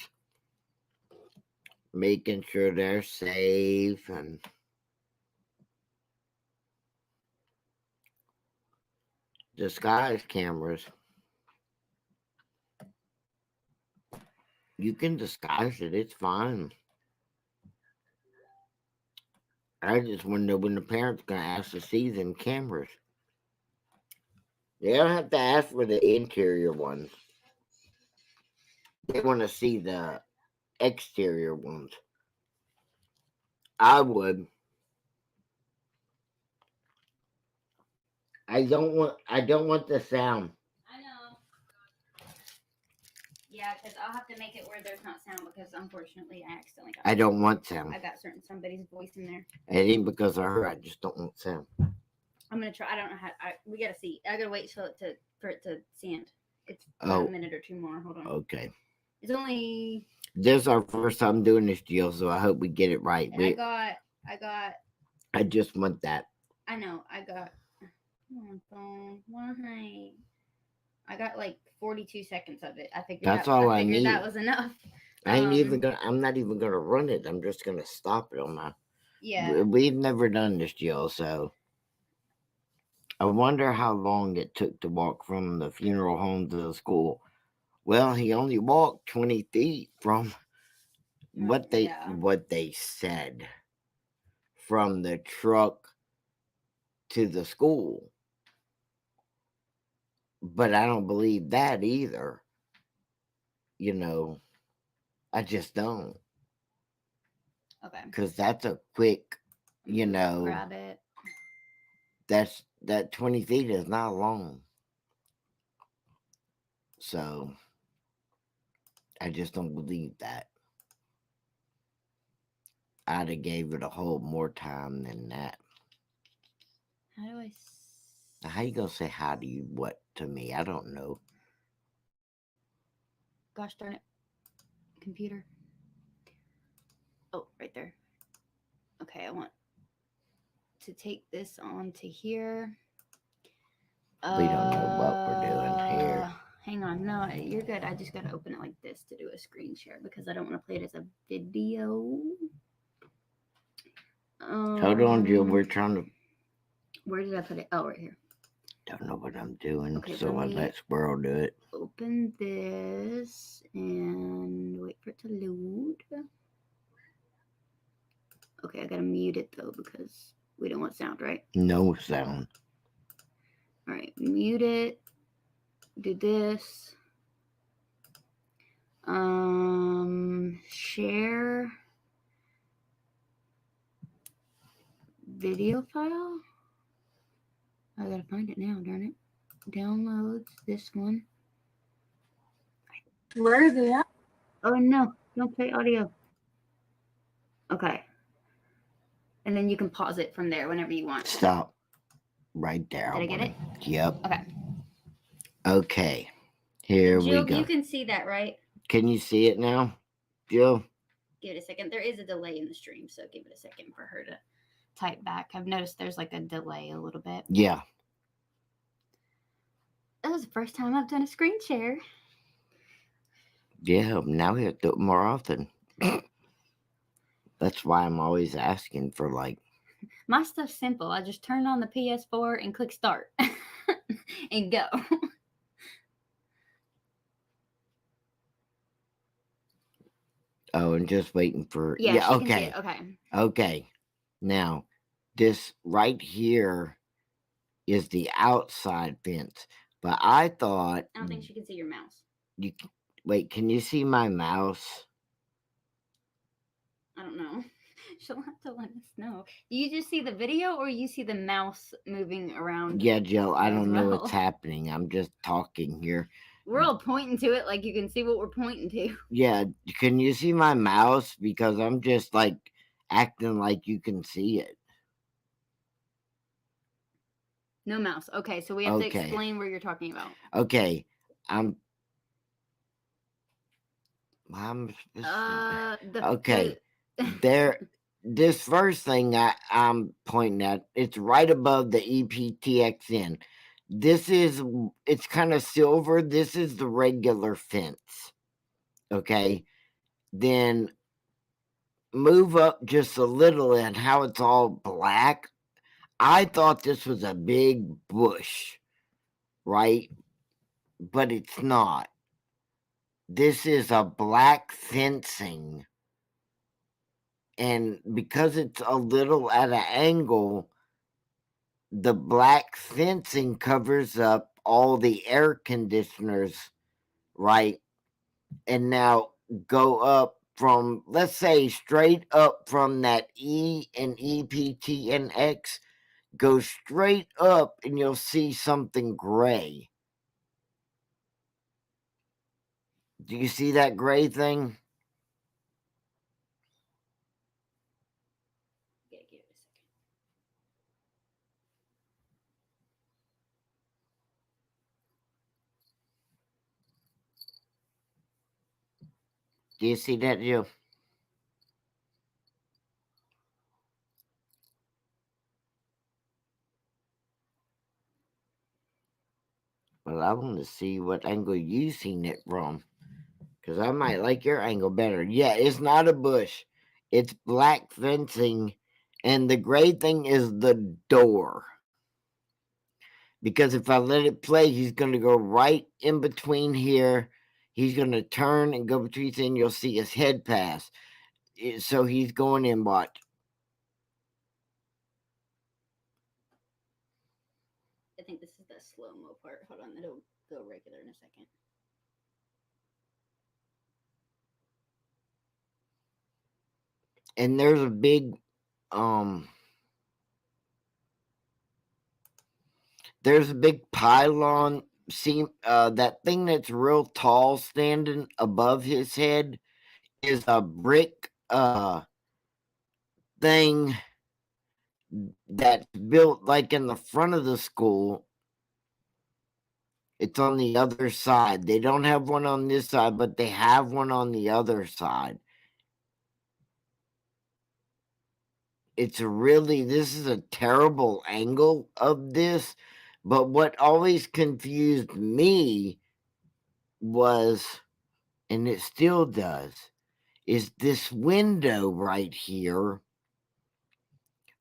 making sure they're safe and disguise cameras? You can disguise it, it's fine. I just want to know when the parents gonna ask to see them cameras. They don't have to ask for the interior ones. They want to see the exterior ones. I would. I don't want the sound. I know. Yeah, because I'll have to make it where there's not sound because unfortunately I accidentally got. I don't want sound. I got somebody's voice in there. It ain't because of her. I just don't want sound. I'm gonna try. I don't know how. We gotta see. I gotta wait for it to sand. It's about a minute or two more. Hold on. Okay. It's only. This is our first time doing this deal, so I hope we get it right. And I got. I just want that. I know. I got. Come on, phone. Why? I got like 42 seconds of it. I figured That's all I need. That was enough. I'm not even gonna run it. I'm just gonna stop it on my. Yeah. We've never done this deal, so I wonder how long it took to walk from the funeral home to the school Well, he only walked 20 feet from what Yeah. they said, from the truck to the school. But I don't believe that either. You know, I just don't. Okay. Because that's a quick, you know, Grab it. that 20 feet is not long. So I just don't believe that. I'd have gave it a whole more time than that. How do I? Now, how you gonna say how do you what to me? I don't know. Gosh darn it, computer. Oh, right there. Okay, I want to take this on to here. We don't know what we're doing here. Hang on, no, you're good. I just gotta open it like this to do a screen share because I don't want to play it as a video. Hold on, Jill. We're trying to. Where did I put it? Oh, right here. Don't know what I'm doing, Okay, so I let me let Squirrel do it. open this and wait for it to load. Okay, I gotta mute it though because we don't want sound, right? No sound. All right, mute it. Do this. Share video file. I gotta find it now, darn it. Downloads this one. Where is it at? Oh no, don't play audio. Okay. And then you can pause it from there whenever you want. Stop. Right there. Did I get it? Yep. Okay. Okay. Here Jill, we go. you can see that, right? Can you see it now, Jill? Give it a second. There is a delay in the stream, so give it a second for her to type back. I've noticed there's like a delay a little bit. Yeah. That was the first time I've done a screen share. Yeah, now we have to do it more often. That's why I'm always asking for like. My stuff's simple. I just turn on the PS4 and click start and go. Oh, and just waiting for. Yeah, she can see okay. it. Okay. Okay. Now, this right here is the outside fence. But I thought. I don't think she can see your mouse. Wait, can you see my mouse? I don't know. She'll have to let us know. Do you just see the video or you see the mouse moving around? Yeah, Jill, I as don't know well? what's happening. I'm just talking here. We're all pointing to it like you can see what we're pointing to. Yeah, can you see my mouse? Because I'm just like acting like you can see it. No mouse. Okay, so we have to Okay. explain where you're talking about. Okay, okay. There, this first thing I'm pointing at, it's right above the EPTXN. It's kind of silver. This is the regular fence. Okay, then move up just a little and how it's all black. I thought this was a big bush, right? But it's not. This is a black fencing. And because it's a little at an angle, the black fencing covers up all the air conditioners, right? And now go up from, let's say, straight up from that E and EPT and X, go straight up and you'll see something gray. Do you see that gray thing? Okay, give it a second. Do you see that, Jill? Well, I want to see what angle you seen it from. Because I might like your angle better. Yeah, it's not a bush. It's black fencing. And the gray thing is the door. Because if I let it play, he's going to go right in between here. He's going to turn and go between, and you'll see his head pass. So he's going in, watch. I think this is the slow-mo part. Hold on, it'll go regular in a second. And there's a big pylon, that thing that's real tall standing above his head is a brick thing that's built like in the front of the school. It's on the other side. They don't have one on this side, but they have one on the other side. This is a terrible angle of this, but what always confused me was, and it still does, is this window right here.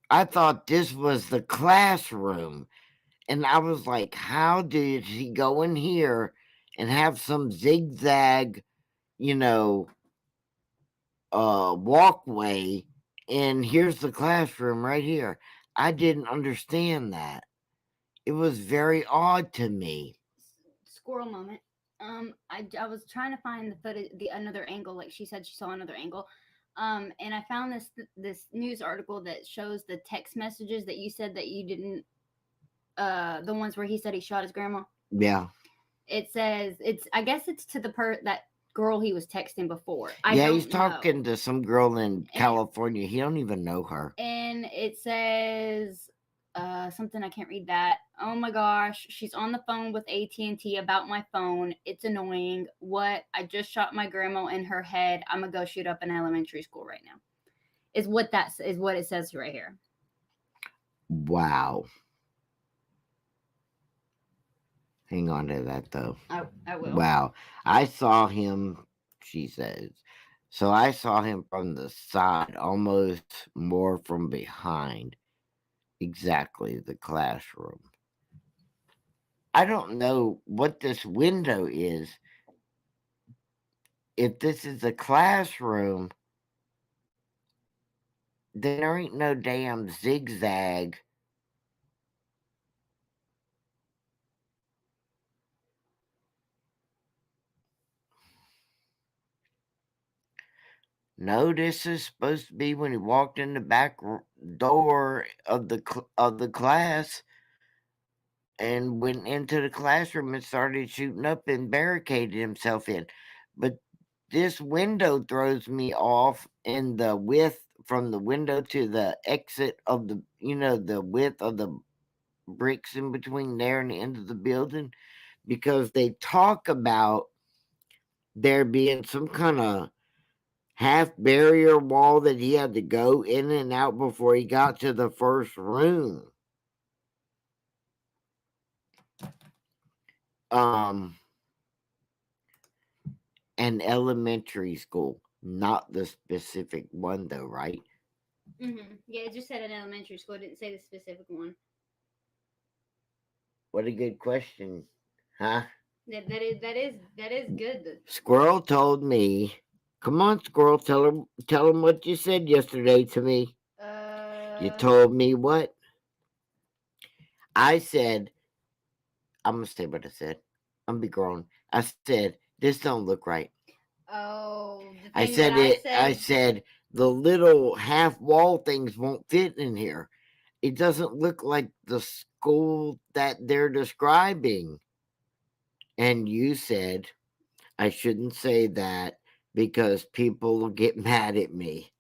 I thought this was the classroom, and I was like, how did he go in here and have some zigzag, walkway, and here's the classroom right here? I didn't understand that. It was very odd to me. Squirrel moment. I was trying to find the footage, the another angle. Like she said, she saw another angle. And I found this news article that shows the text messages that you said that you didn't. The ones where he said he shot his grandma. Yeah. It says I guess it's to that girl he was texting before. He's talking to some girl in California. He don't even know her. And it says something, I can't read that. Oh my gosh, she's on the phone with AT&T about my phone. It's annoying. What? I just shot my grandma in her head. I'm gonna go shoot up an elementary school right now. Is what it says right here. Wow. Hang on to that, though. I will. Wow. I saw him, she says. So I saw him from the side, almost more from behind. Exactly, the classroom. I don't know what this window is. If this is a classroom, then there ain't no damn zigzag. No, this is supposed to be when he walked in the back door of the class and went into the classroom and started shooting up and barricaded himself in. But this window throws me off in the width from the window to the exit of the width of the bricks in between there and the end of the building, because they talk about there being some kind of half barrier wall that he had to go in and out before he got to the first room. An elementary school, not the specific one though, right? Mm-hmm. Yeah, it just said an elementary school. It didn't say the specific one. What a good question, huh? That is good. Squirrel told me. Come on, Squirrel, tell him what you said yesterday to me. You told me what? I said, I'm gonna say what I said. I'm gonna be grown. I said, this don't look right. Oh, I said the little half wall things won't fit in here. It doesn't look like the school that they're describing. And you said I shouldn't say that because people will get mad at me.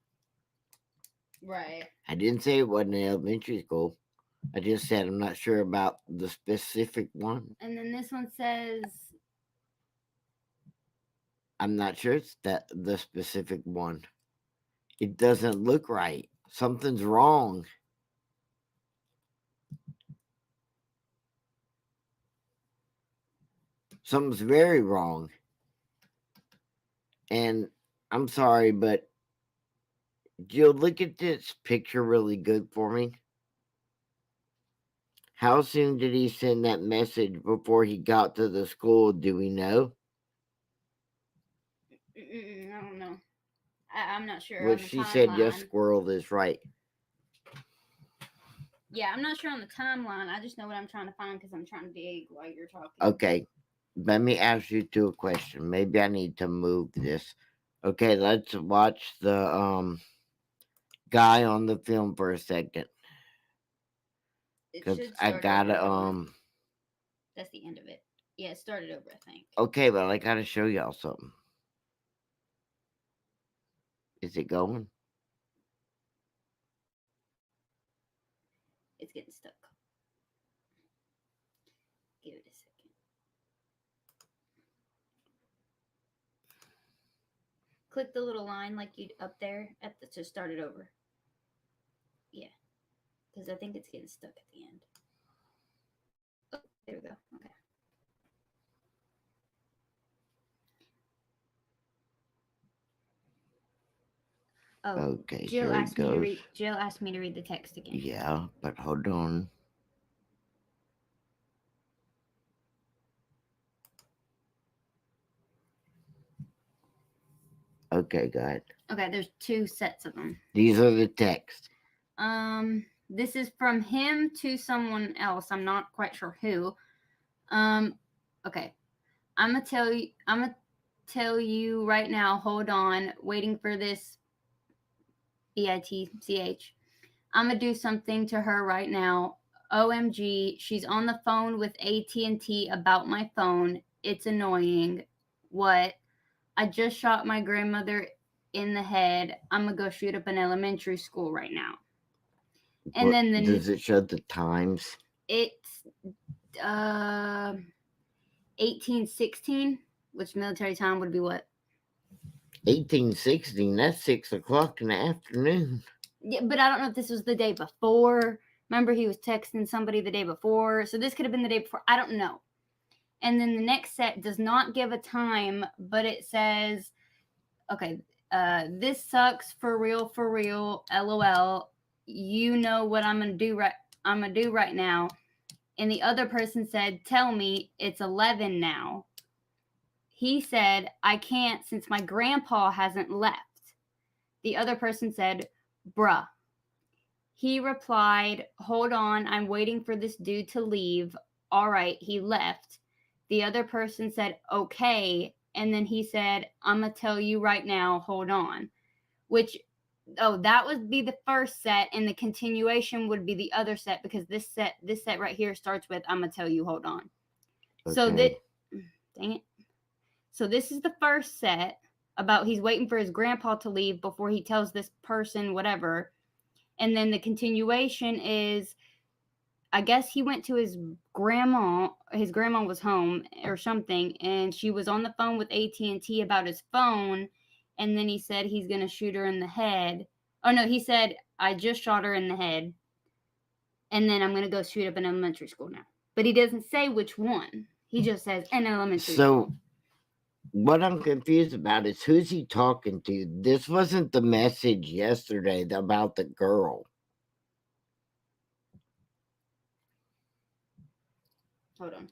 Right. I didn't say it wasn't an elementary school. I just said I'm not sure about the specific one. And then this one says, I'm not sure it's the specific one. It doesn't look right. Something's wrong. Something's very wrong. And I'm sorry, but Jill, look at this picture really good for me. How soon did he send that message before he got to the school? Do we know? I don't know. I'm not sure Well, on the she said your timeline. squirrel is right. Yeah, I'm not sure on the timeline. I just know what I'm trying to find because I'm trying to dig while you're talking. Okay, let me ask you two a question. Maybe I need to move this. Okay, let's watch the guy on the film for a second. It Cause should I start gotta over. That's the end of it. Yeah, it started over, I think. Okay, but I gotta show y'all something. Is it going? It's getting stuck. Give it a second. Click the little line like you up there to start it over. Yeah, because I think it's getting stuck at the end. Oh, there we go. Okay. Oh, Okay, Jill here it asked me to goes. read. Jill asked me to read the text again. Yeah, but hold on. Okay, go ahead. Okay, there's two sets of them. These are the texts. This is from him to someone else. I'm not quite sure who. Okay. I'm gonna tell you right now. Hold on, waiting for this. BITCH. I'm gonna do something to her right now. OMG, she's on the phone with AT&T about my phone. It's annoying. What? I just shot my grandmother in the head. I'm gonna go shoot up an elementary school right now. And then does it show the times? It's 1816, which military time would be what? 1816. That's 6 o'clock in the afternoon. Yeah, but I don't know if this was the day before. Remember, he was texting somebody the day before, so this could have been the day before. I don't know. And then the next set does not give a time, but it says, okay, this sucks for real, LOL. You know what I'm gonna do right now. And the other person said, tell me, it's 11 now. He said, I can't since my grandpa hasn't left. The other person said, bruh. He replied, hold on, I'm waiting for this dude to leave. All right, he left. The other person said, okay. And then he said, I'm going to tell you right now, hold on. That would be the first set, and the continuation would be the other set because this set right here starts with, I'm going to tell you, hold on. Okay. So dang it. So this is the first set about he's waiting for his grandpa to leave before he tells this person whatever. And then the continuation is, I guess he went to his grandma. His grandma was home or something, and she was on the phone with AT&T about his phone. And then he said he's going to shoot her in the head. Oh, no, he said, I just shot her in the head. And then I'm going to go shoot up an elementary school now. But he doesn't say which one. He just says an elementary school. What I'm confused about is who's he talking to? This wasn't the message yesterday about the girl. Hold on.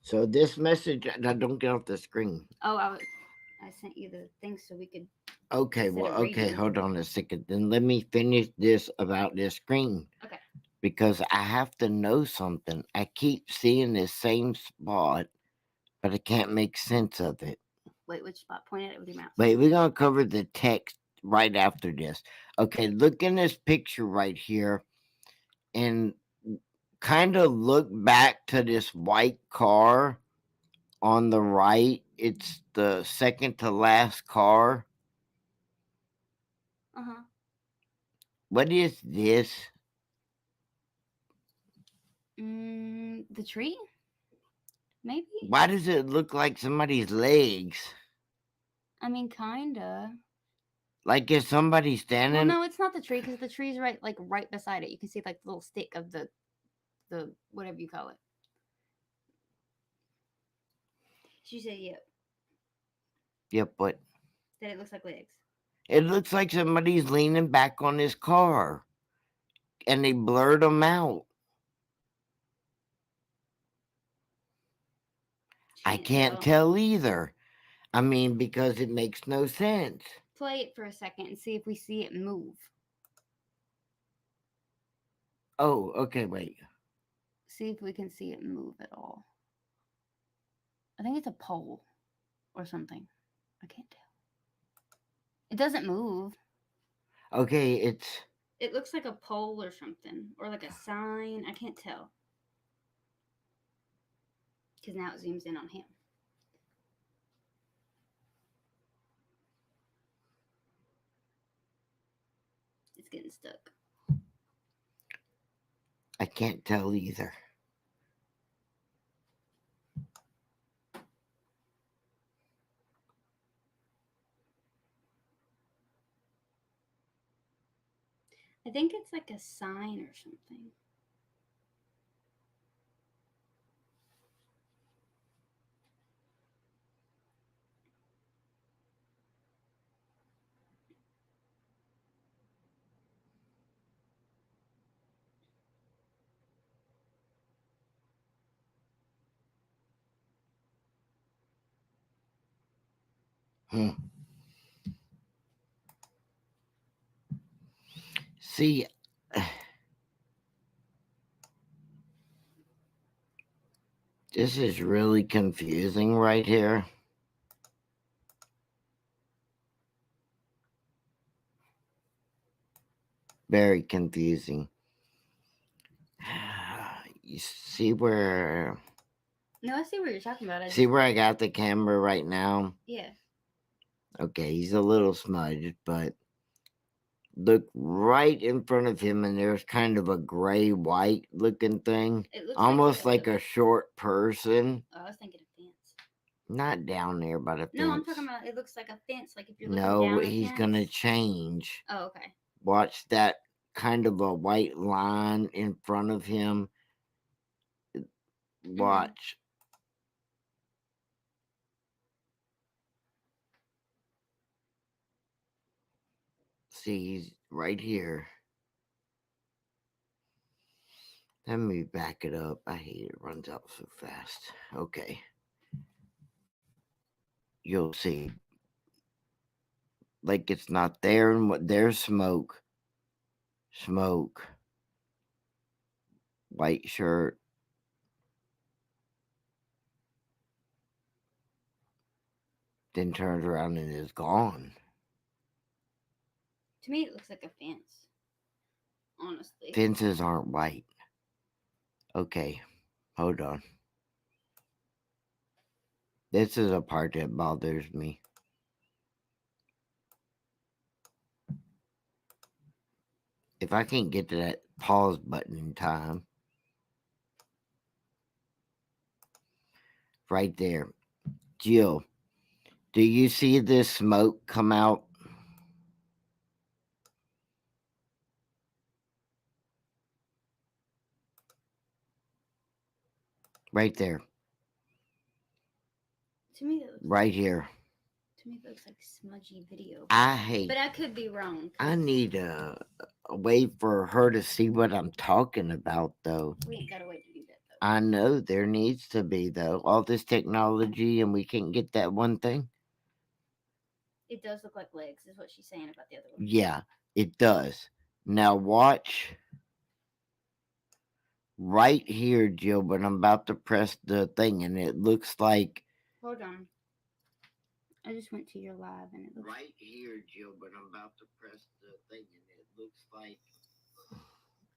So this message, don't get off the screen. Oh, I sent you the thing so we could. Okay, hold on a second. Then let me finish this about this screen. Okay. Because I have to know something. I keep seeing this same spot, but I can't make sense of it. Wait, which spot? Point at it with your mouse. Wait, we're going to cover the text right after this. Okay, look in this picture right here and kind of look back to this white car on the right. It's the second to last car. Uh-huh. What is this? The tree? Maybe? Why does it look like somebody's legs? I mean, kinda. Like if somebody's standing. Well, no, it's not the tree because the tree's right beside it. You can see like the little stick of the whatever you call it. She said, "Yep." Yep, what? That it looks like legs. It looks like somebody's leaning back on his car, and they blurred them out. I can't tell either. I mean, because it makes no sense. Play it for a second and see if we see it move. Oh, okay, wait. See if we can see it move at all. I think it's a pole or something. I can't tell. It doesn't move. Okay, It looks like a pole or something, or like a sign. I can't tell. Because now it zooms in on him. It's getting stuck. I can't tell either. I think it's like a sign or something. See, this is really confusing right here. Very confusing. You see where... No, I see what you're talking about. See where I got the camera right now? Yeah. Okay, he's a little smudged, but look right in front of him, and there's kind of a gray-white looking thing. It looks almost like a short person. Oh, I was thinking a fence. Not down there by the fence. No, I'm talking about it looks like a fence. Like if you're looking No, down he's a going to fence. change. Oh, okay. Watch that kind of a white line in front of him. Watch. See, he's right here. Let me back it up. I hate it runs out so fast. Okay. You'll see. Like it's not there, and there's smoke. Smoke. White shirt. Then turns around and is gone. To me, it looks like a fence. Honestly. Fences aren't white. Okay. Hold on. This is a part that bothers me. If I can't get to that pause button in time. Right there. Jill, do you see this smoke come out? Right there. To me, that looks right here. To me, it looks like smudgy video. I hate. But I could be wrong. I need a way for her to see what I'm talking about, though. We ain't got a way to do that, though. I know there needs to be, though. All this technology, and we can't get that one thing. It does look like legs, is what she's saying about the other one. Yeah, it does. Now watch right here, Jill, but I'm about to press the thing, and it looks like... Hold on. I just went to your live, and it looks... Right here, Jill, but I'm about to press the thing, and it looks like...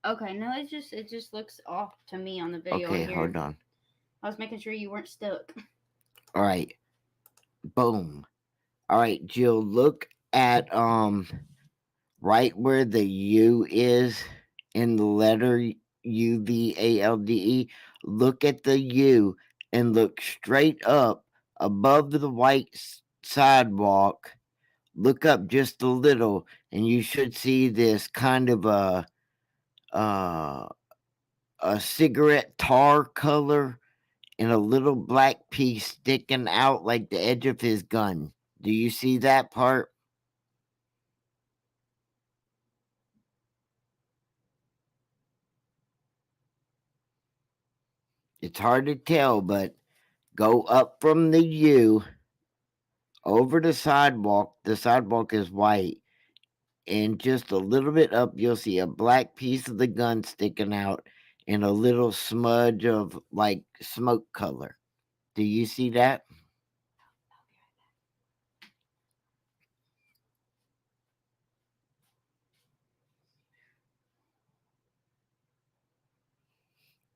Okay, no, it just looks off to me on the video. Okay, here. Hold on. I was making sure you weren't stuck. All right. Boom. All right, Jill, look at right where the U is in the letter UVALDE. Look at the U and look straight up above the white sidewalk. Look up just a little, and you should see this kind of a cigarette tar color and a little black piece sticking out like the edge of his gun. Do you see that part? It's hard to tell, but go up from the U over the sidewalk. The sidewalk is white. And just a little bit up, you'll see a black piece of the gun sticking out and a little smudge of like smoke color. Do you see that?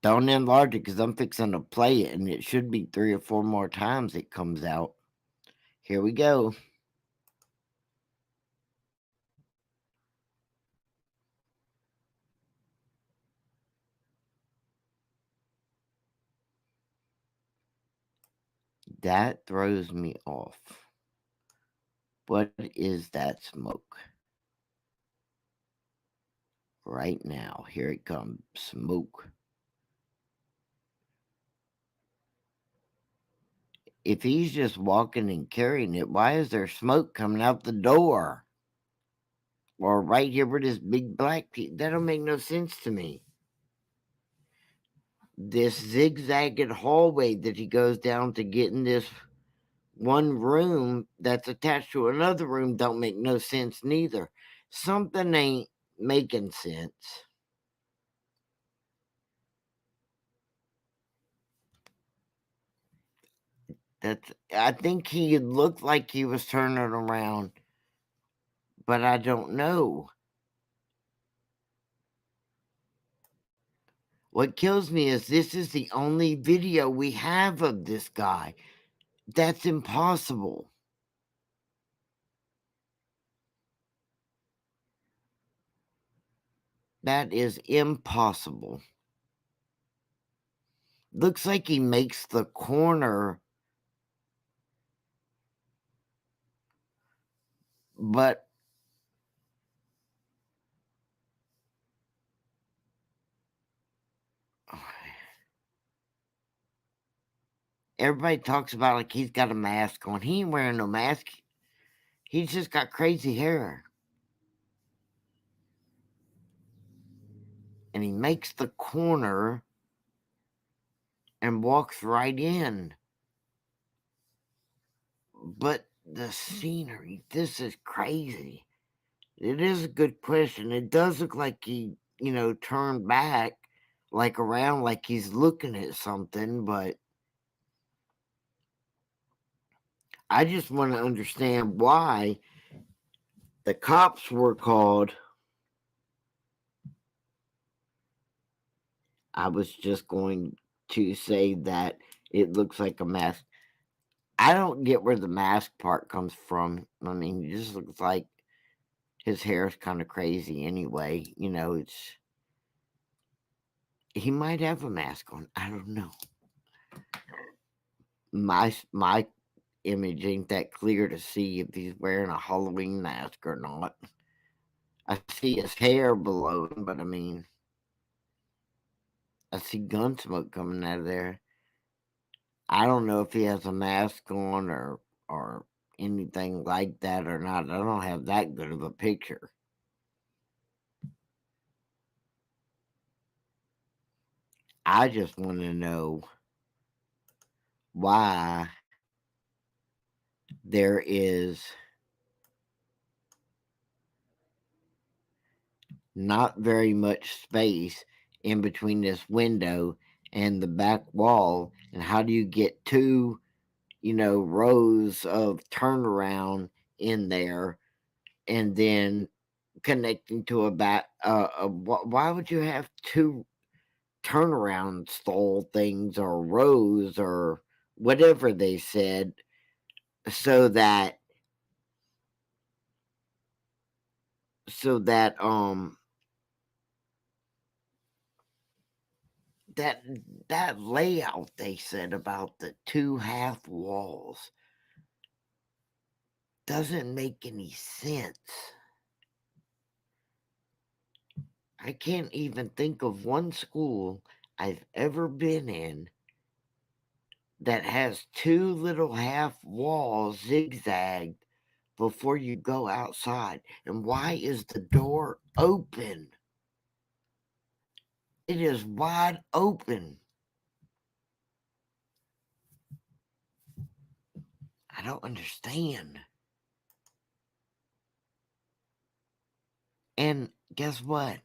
Don't enlarge it because I'm fixing to play it, and it should be 3 or 4 more times it comes out. Here we go. That throws me off. What is that smoke? Right now, here it comes. Smoke. If he's just walking and carrying it, why is there smoke coming out the door? Or right here where this big black piece? That don't make no sense to me. This zigzagged hallway that he goes down to get in this one room that's attached to another room don't make no sense neither. Something ain't making sense. I think he looked like he was turning around, but I don't know. What kills me is this is the only video we have of this guy. That's impossible. That is impossible. Looks like he makes the corner, but everybody talks about like he's got a mask on. He ain't wearing no mask. He's just got crazy hair. And he makes the corner and walks right in. But the scenery, this is crazy. It is a good question. It does look like he, turned back, like around, like he's looking at something, but I just want to understand why the cops were called. I was just going to say that it looks like a mask. I don't get where the mask part comes from. I mean, it just looks like his hair is kind of crazy anyway. He might have a mask on. I don't know. My image ain't that clear to see if he's wearing a Halloween mask or not. I see his hair below him, but I mean, I see gun smoke coming out of there. I don't know if he has a mask on or anything like that or not. I don't have that good of a picture. I just want to know why there is not very much space in between this window and the back wall, and how do you get two, rows of turnaround in there, and then connecting to a back? Why would you have two turnaround stall things or rows or whatever they said, so that so that that that layout they said about the two half walls doesn't make any sense. I can't even think of one school I've ever been in that has two little half walls zigzagged before you go outside. And why is the door open? It is wide open. I don't understand. And guess what?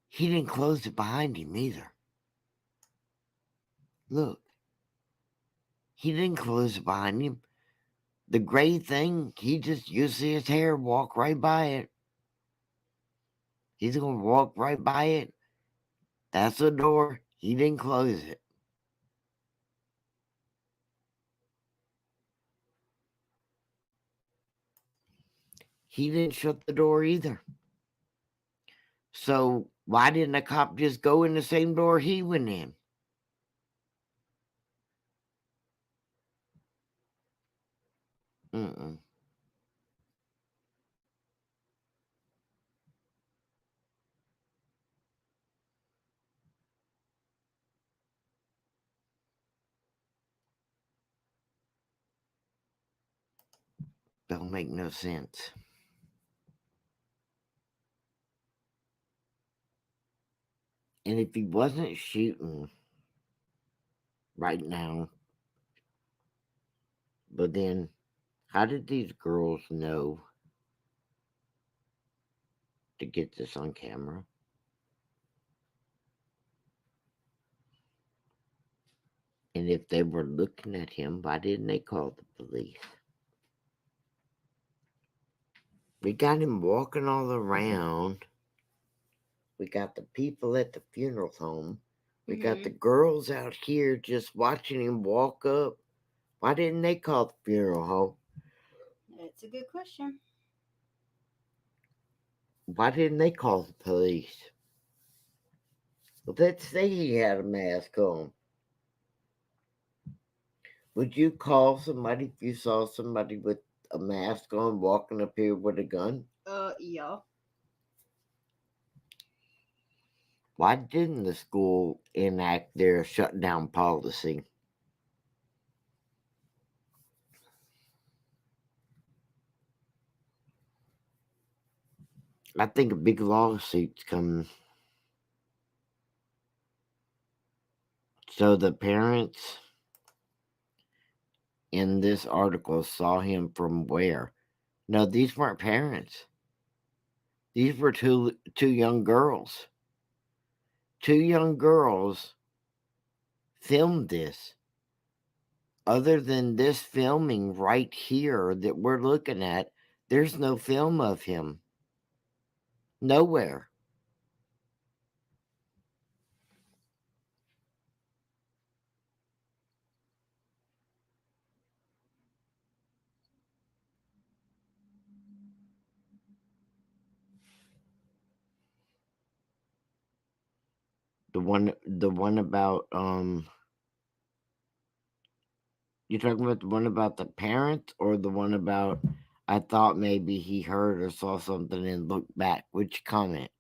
He didn't close it behind him either. Look, he didn't close it behind him. The gray thing, you see his hair walk right by it. He's gonna walk right by it. That's the door. He didn't close it. He didn't shut the door either. So why didn't the cop just go in the same door he went in? Mm-mm. Don't make no sense. And if he wasn't shooting right now, but then how did these girls know to get this on camera? And if they were looking at him, why didn't they call the police? We got him walking all around. We got the people at the funeral home. We got the girls out here just watching him walk up. Why didn't they call the funeral home? That's a good question. Why didn't they call the police? Well, let's say he had a mask on. Would you call somebody if you saw somebody with a mask on walking up here with a gun? Yeah. Why didn't the school enact their shutdown policy? I think a big lawsuit's coming. So the parents in this article saw him from where? No, these weren't parents. These were two young girls. Two young girls filmed this. Other than this filming right here that we're looking at, there's no film of him. Nowhere. The one about you're talking about the one about the parent or the one about I thought maybe he heard or saw something and looked back. Which comment?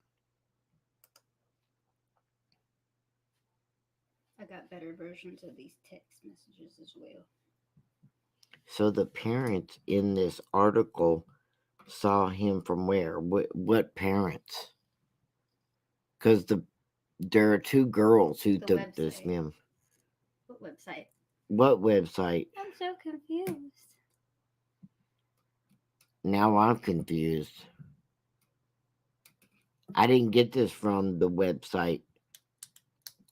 I got better versions of these text messages as well. So the parents in this article saw him from where? What parents? Because there are two girls who took this website. film. What website? What website? I'm so confused. Now I'm confused. I didn't get this from the website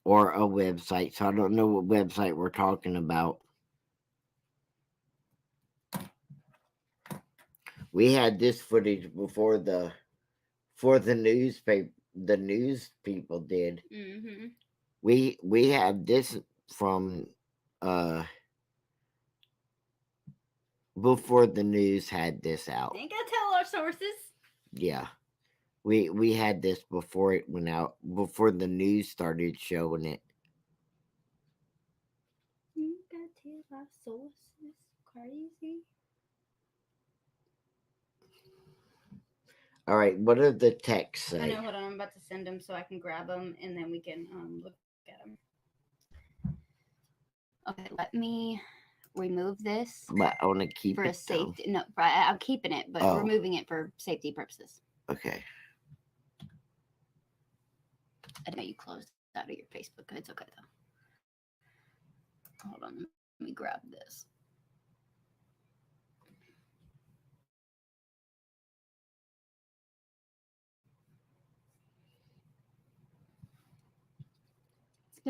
or a website, so I don't know what website we're talking about. We had this footage before the newspaper, the news people did. Mm-hmm. We have this from before the news had this out. Think I tell our sources. Yeah. We had this before it went out, before the news started showing it. You got to tell our sources. Crazy. All right, what do the texts say? I know. Hold on, I'm about to send them so I can grab them and then we can look at them. Okay, let me remove this. But I want to keep for it a safety. No, I'm keeping it, but removing it for safety purposes. Okay. I didn't know you closed out of your Facebook. It's okay though. Hold on, let me grab this.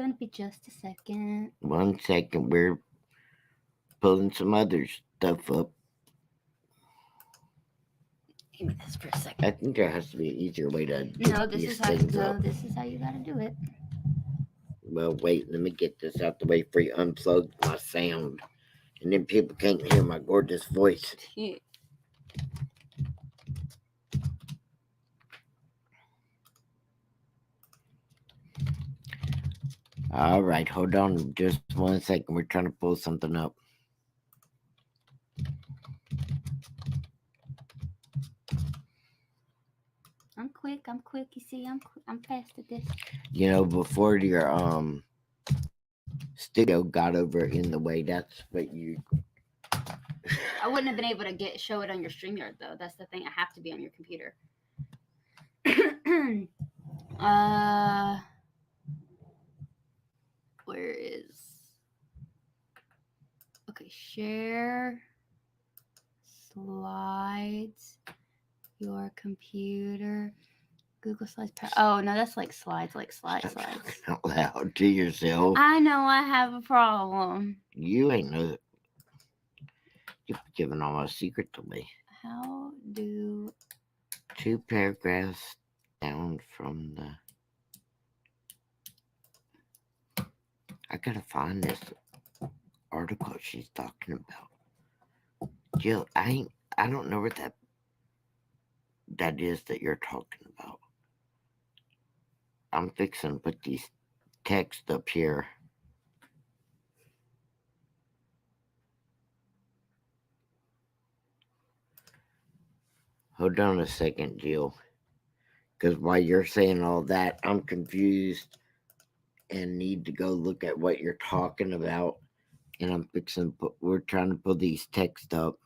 gonna be just a second. 1 second. We're pulling some other stuff up. Give me this for a second. I think there has to be an easier way to No, get this these is how. things No, up. this is how you gotta do it. Well, wait. Let me get this out the way before you unplug my sound. And then people can't hear my gorgeous voice. All right, hold on just 1 second. We're trying to pull something up. I'm quick. You see, I'm fast at this. You know, before your studio got over in the way, that's what you. I wouldn't have been able to show it on your StreamYard though. That's the thing. I have to be on your computer. Where is? Okay, share slides. Your computer. Google Slides. Oh no, that's like slides, Stop slides. talking out loud to yourself. I know I have a problem. You ain't know that. You're giving all my secrets away. How do 2 paragraphs down from the. I gotta find this article she's talking about. Jill, I don't know what that is that you're talking about. I'm fixing to put these text up here. Hold on a second, Jill. Because while you're saying all that, I'm confused and need to go look at what you're talking about. And I'm fixing we're trying to pull these text up.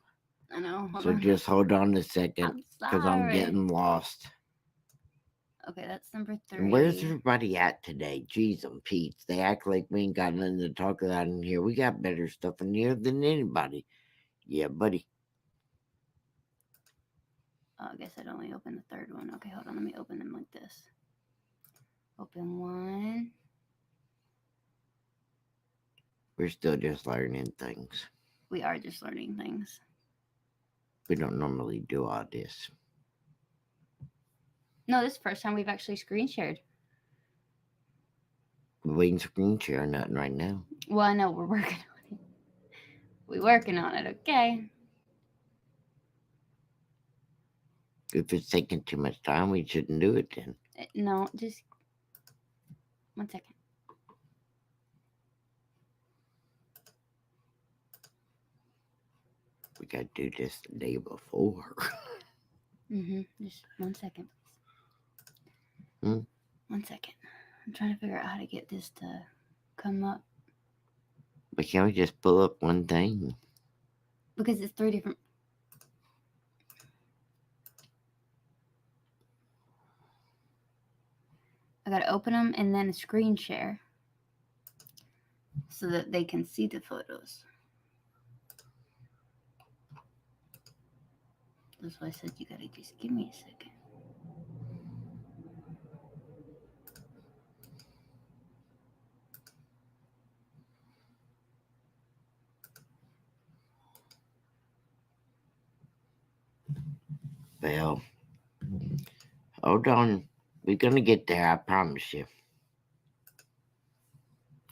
I know. So just hold on a second. Because I'm getting lost. Okay, that's number 3. And where's everybody at today? Jeez and Pete's. They act like we ain't got nothing to talk about in here. We got better stuff in here than anybody. Yeah, buddy. Oh, I guess I'd only open the 3rd one. Okay, hold on. Let me open them like this. Open 1. We're still just learning things. We are just learning things. We don't normally do all this. No, this is the first time we've actually screen shared. We ain't screen share nothing right now. Well, I know we're working on it. We're working on it, okay? If it's taking too much time, we shouldn't do it then. No, just 1 second. We gotta do this the day before. Just 1 second, please. 1 second. I'm trying to figure out how to get this to come up. But can't we just pull up one thing? Because it's 3 different. I gotta open them and then screen share so that they can see the photos. That's why I said you gotta just give me a second. Well, hold on. We're gonna get there, I promise you.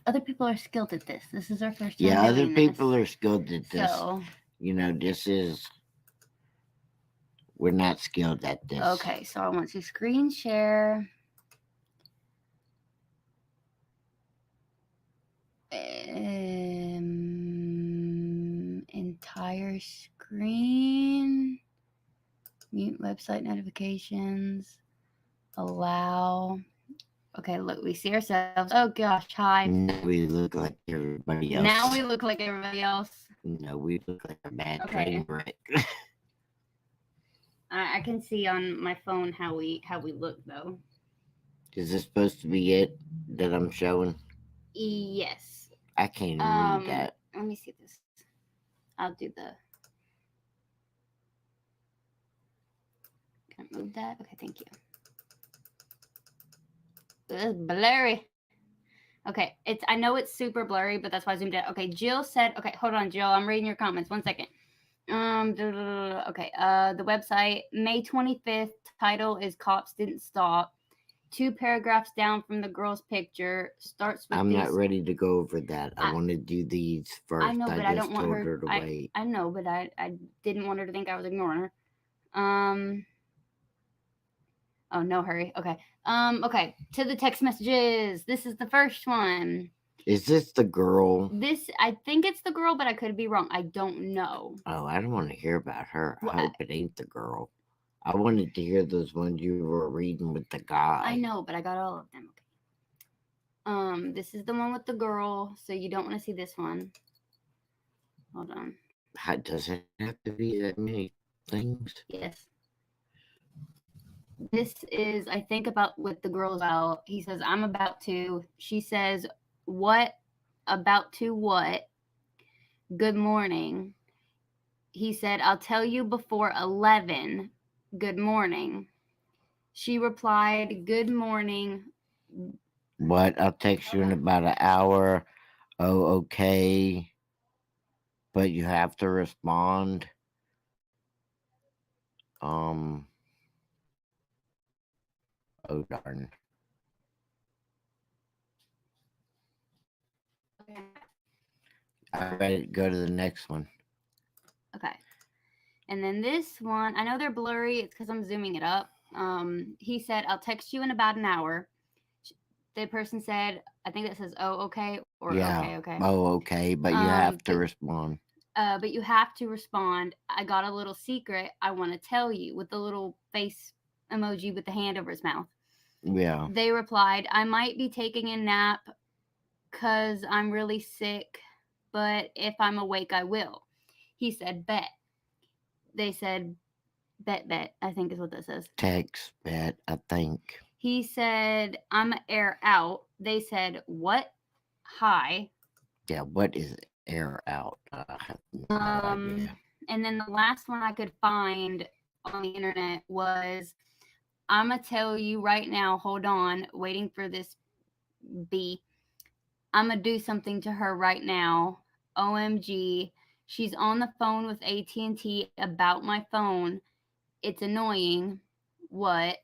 Other people are skilled at this. This is our first time. Yeah, other doing people this. are skilled at this. So, you know, we're not skilled at this. Okay, so I want to screen share. Entire screen. Mute website notifications. Allow. Okay, look, we see ourselves. Oh gosh, hi. Now we look like everybody else. Now we look like everybody else. No, we look like a bad train wreck. I can see on my phone how we look though. Is this supposed to be it that I'm showing? Yes. I can't even read that. Let me see this. I'll do the. Can I move that? Okay, thank you. This is blurry. Okay, I know it's super blurry, but that's why I zoomed in. Okay, Jill said. Okay, hold on, Jill. I'm reading your comments. 1 second. Okay. The website, May 25th. Title is "Cops Didn't Stop." 2 paragraphs down from the girl's picture starts with I'm these. not ready to go over that. I I- want to do these first. I know, but I don't want told her. to wait. I know, but I didn't want her to think I was ignoring her. Oh, no hurry. Okay. Okay. To the text messages. This is the first one. Is this the girl? I think it's the girl, but I could be wrong. I don't know. Oh, I don't want to hear about her. Well, I hope it ain't the girl. I wanted to hear those ones you were reading with the guy. I know, but I got all of them. Okay. This is the one with the girl, so you don't want to see this one. Hold on. How does it have to be that many things? Yes. This is, I think, about with the girls out. He says, "I'm about to." She says, "What? About to what? Good morning." He said, "I'll tell you before 11. Good morning." She replied, "Good morning." What? I'll text you in about an hour. Oh, okay. But you have to respond. Oh, darn. Okay. I ready to go to the next one. Okay. And then this one, I know they're blurry. It's because I'm zooming it up. He said, "I'll text you in about an hour." The person said, I think that says, "Oh, okay," or Yeah. okay. Oh, okay. But you have to respond. But you have to respond. "I got a little secret I want to tell you," with the little face emoji with the hand over his mouth. Yeah. They replied, "I might be taking a nap because I'm really sick, but if I'm awake, I will." He said, "Bet." They said, Bet, I think is what that says. Text, bet, I think. He said, "I'm air out." They said, "What? Hi." Yeah, what is air out? I have no idea. And then the last one I could find on the internet was, "I'm going to tell you right now, hold on, waiting for this B. I'm going to do something to her right now. OMG. She's on the phone with AT&T about my phone. It's annoying. What?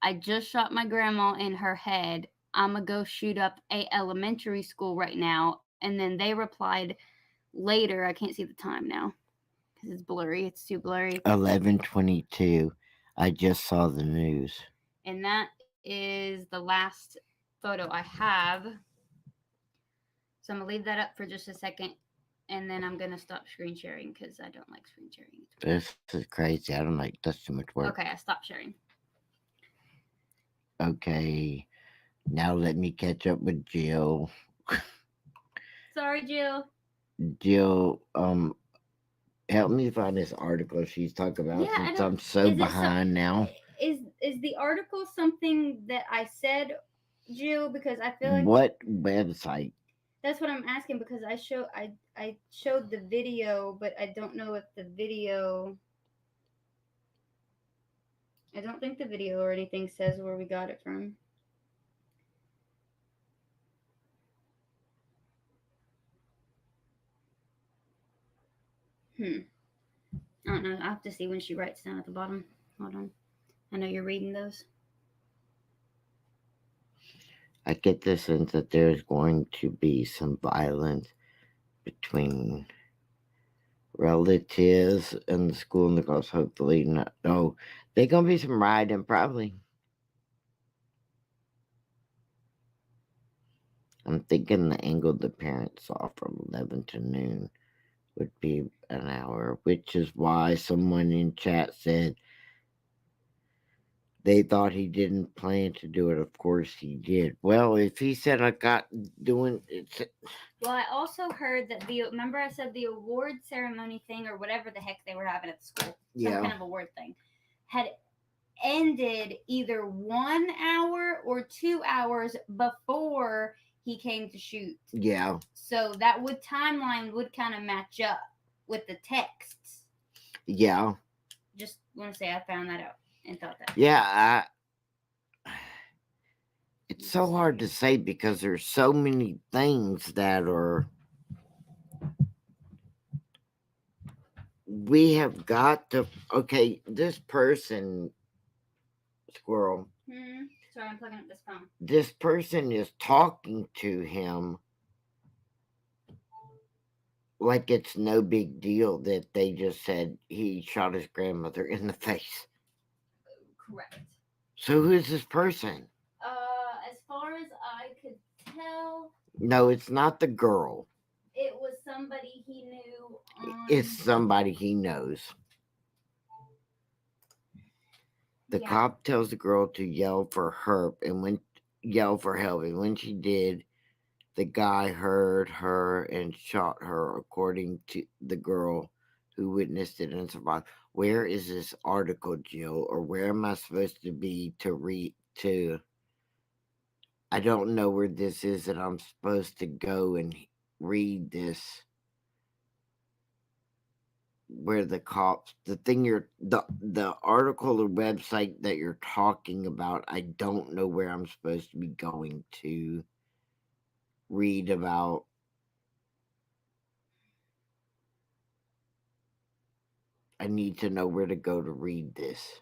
I just shot my grandma in her head. I'm going to go shoot up a elementary school right now." And then they replied later. I can't see the time now because it's blurry. It's too blurry. 11:22. I just saw the news. And that is the last photo I have. So I'm going to leave that up for just a second. And then I'm going to stop screen sharing because I don't like screen sharing. This is crazy. I don't like that's too much work. Okay, I stopped sharing. Okay. Now let me catch up with Jill. Sorry, Jill. Jill, help me find this article she's talking about since I'm so behind now. Is the article something that I said, Jill? Because I feel like What website? That's what I'm asking, because I showed the video, but I don't know if the video. I don't think the video or anything says where we got it from. I don't know. I have to see when she writes down at the bottom. Hold on. I know you're reading those. I get the sense that there's going to be some violence between relatives in the school and the girls. Hopefully not. Oh, there's gonna be some rioting probably. I'm thinking the angle the parents saw from 11 to noon would be an hour, which is why someone in chat said they thought he didn't plan to do it. Of course he did. Well, if he said I got doing it. Well, I also heard that remember I said the award ceremony thing or whatever the heck they were having at the school, some kind of award thing, had ended either 1 hour or 2 hours before he came to shoot. Yeah. So that timeline would kind of match up with the texts. Yeah. Just want to say I found that out and thought that. Yeah, It's so hard to say because there's so many things that are. We have got to. Okay, this person, Squirrel, Sorry, I'm plugging up this phone. this person is talking to him like it's no big deal that they just said he shot his grandmother in the face. Correct. So who is this person? As far as I could tell, No, it's not the girl. it was somebody he knew. It's somebody he knows. The cop tells the girl to yell for help, and when she did, the guy heard her and shot her, according to the girl who witnessed it and survived. Where is this article, Jill, or where am I supposed to be to read to? I don't know where this is that I'm supposed to go and read this. Where the cops, the article or website that you're talking about, I don't know where I'm supposed to be going to read about. I need to know where to go to read this.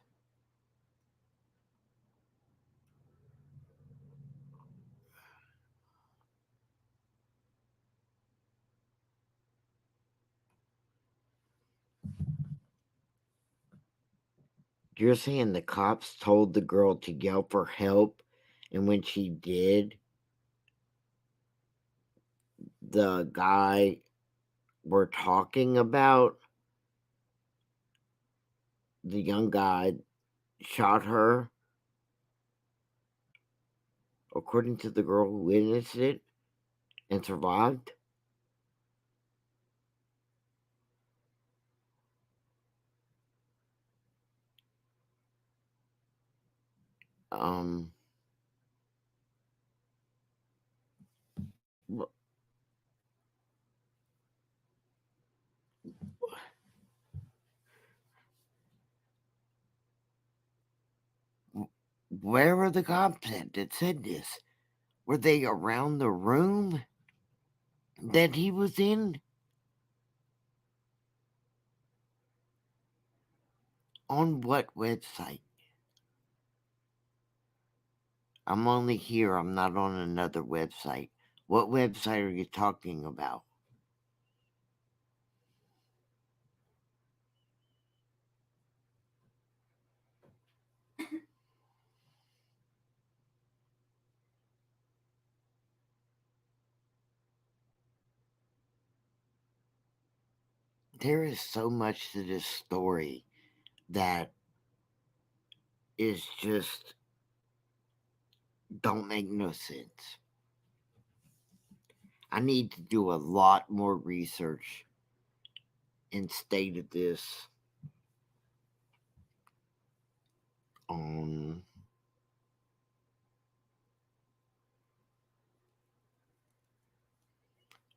You're saying the cops told the girl to yell for help, and when she did, the guy we're talking about, the young guy, shot her, according to the girl who witnessed it and survived? Wh- Where were the cops at that said this? Were they around the room that he was in? On what website? I'm only here. I'm not on another website. What website are you talking about? There is so much to this story that is just don't make no sense. I need to do a lot more research and study this on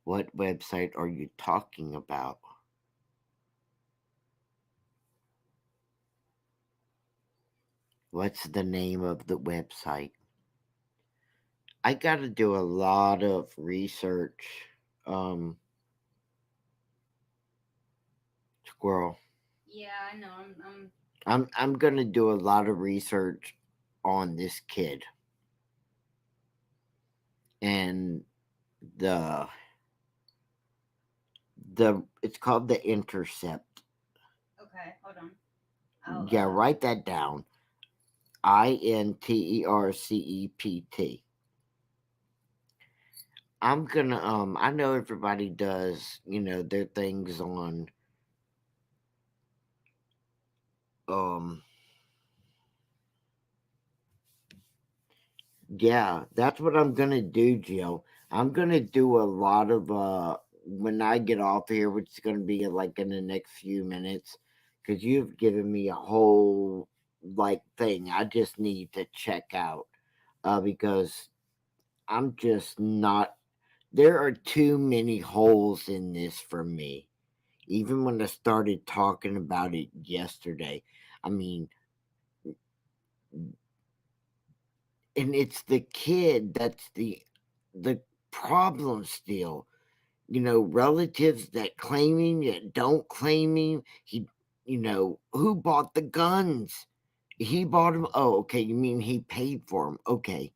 what website are you talking about? What's the name of the website? I got to do a lot of research. Squirrel. Yeah, I know. I'm going to do a lot of research on this kid and the it's called The Intercept. Okay, hold on. Yeah, write that down. Intercept. I'm gonna I know everybody does, their things on yeah, that's what I'm gonna do, Jill. I'm gonna do a lot of when I get off here, which is gonna be like in the next few minutes, because you've given me a whole like thing I just need to check out. Because I'm just not there are too many holes in this for me. Even when I started talking about it yesterday. I mean, And it's the kid that's the problem still. Relatives that claim him, that don't claim him. Who bought the guns? He bought them. Oh, okay. You mean he paid for them? Okay.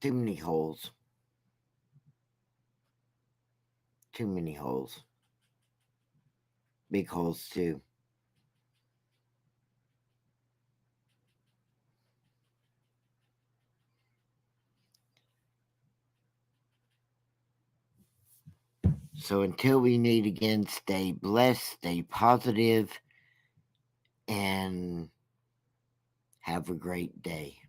Too many holes. Too many holes. Big holes, too. So until we meet again, stay blessed, stay positive, and have a great day.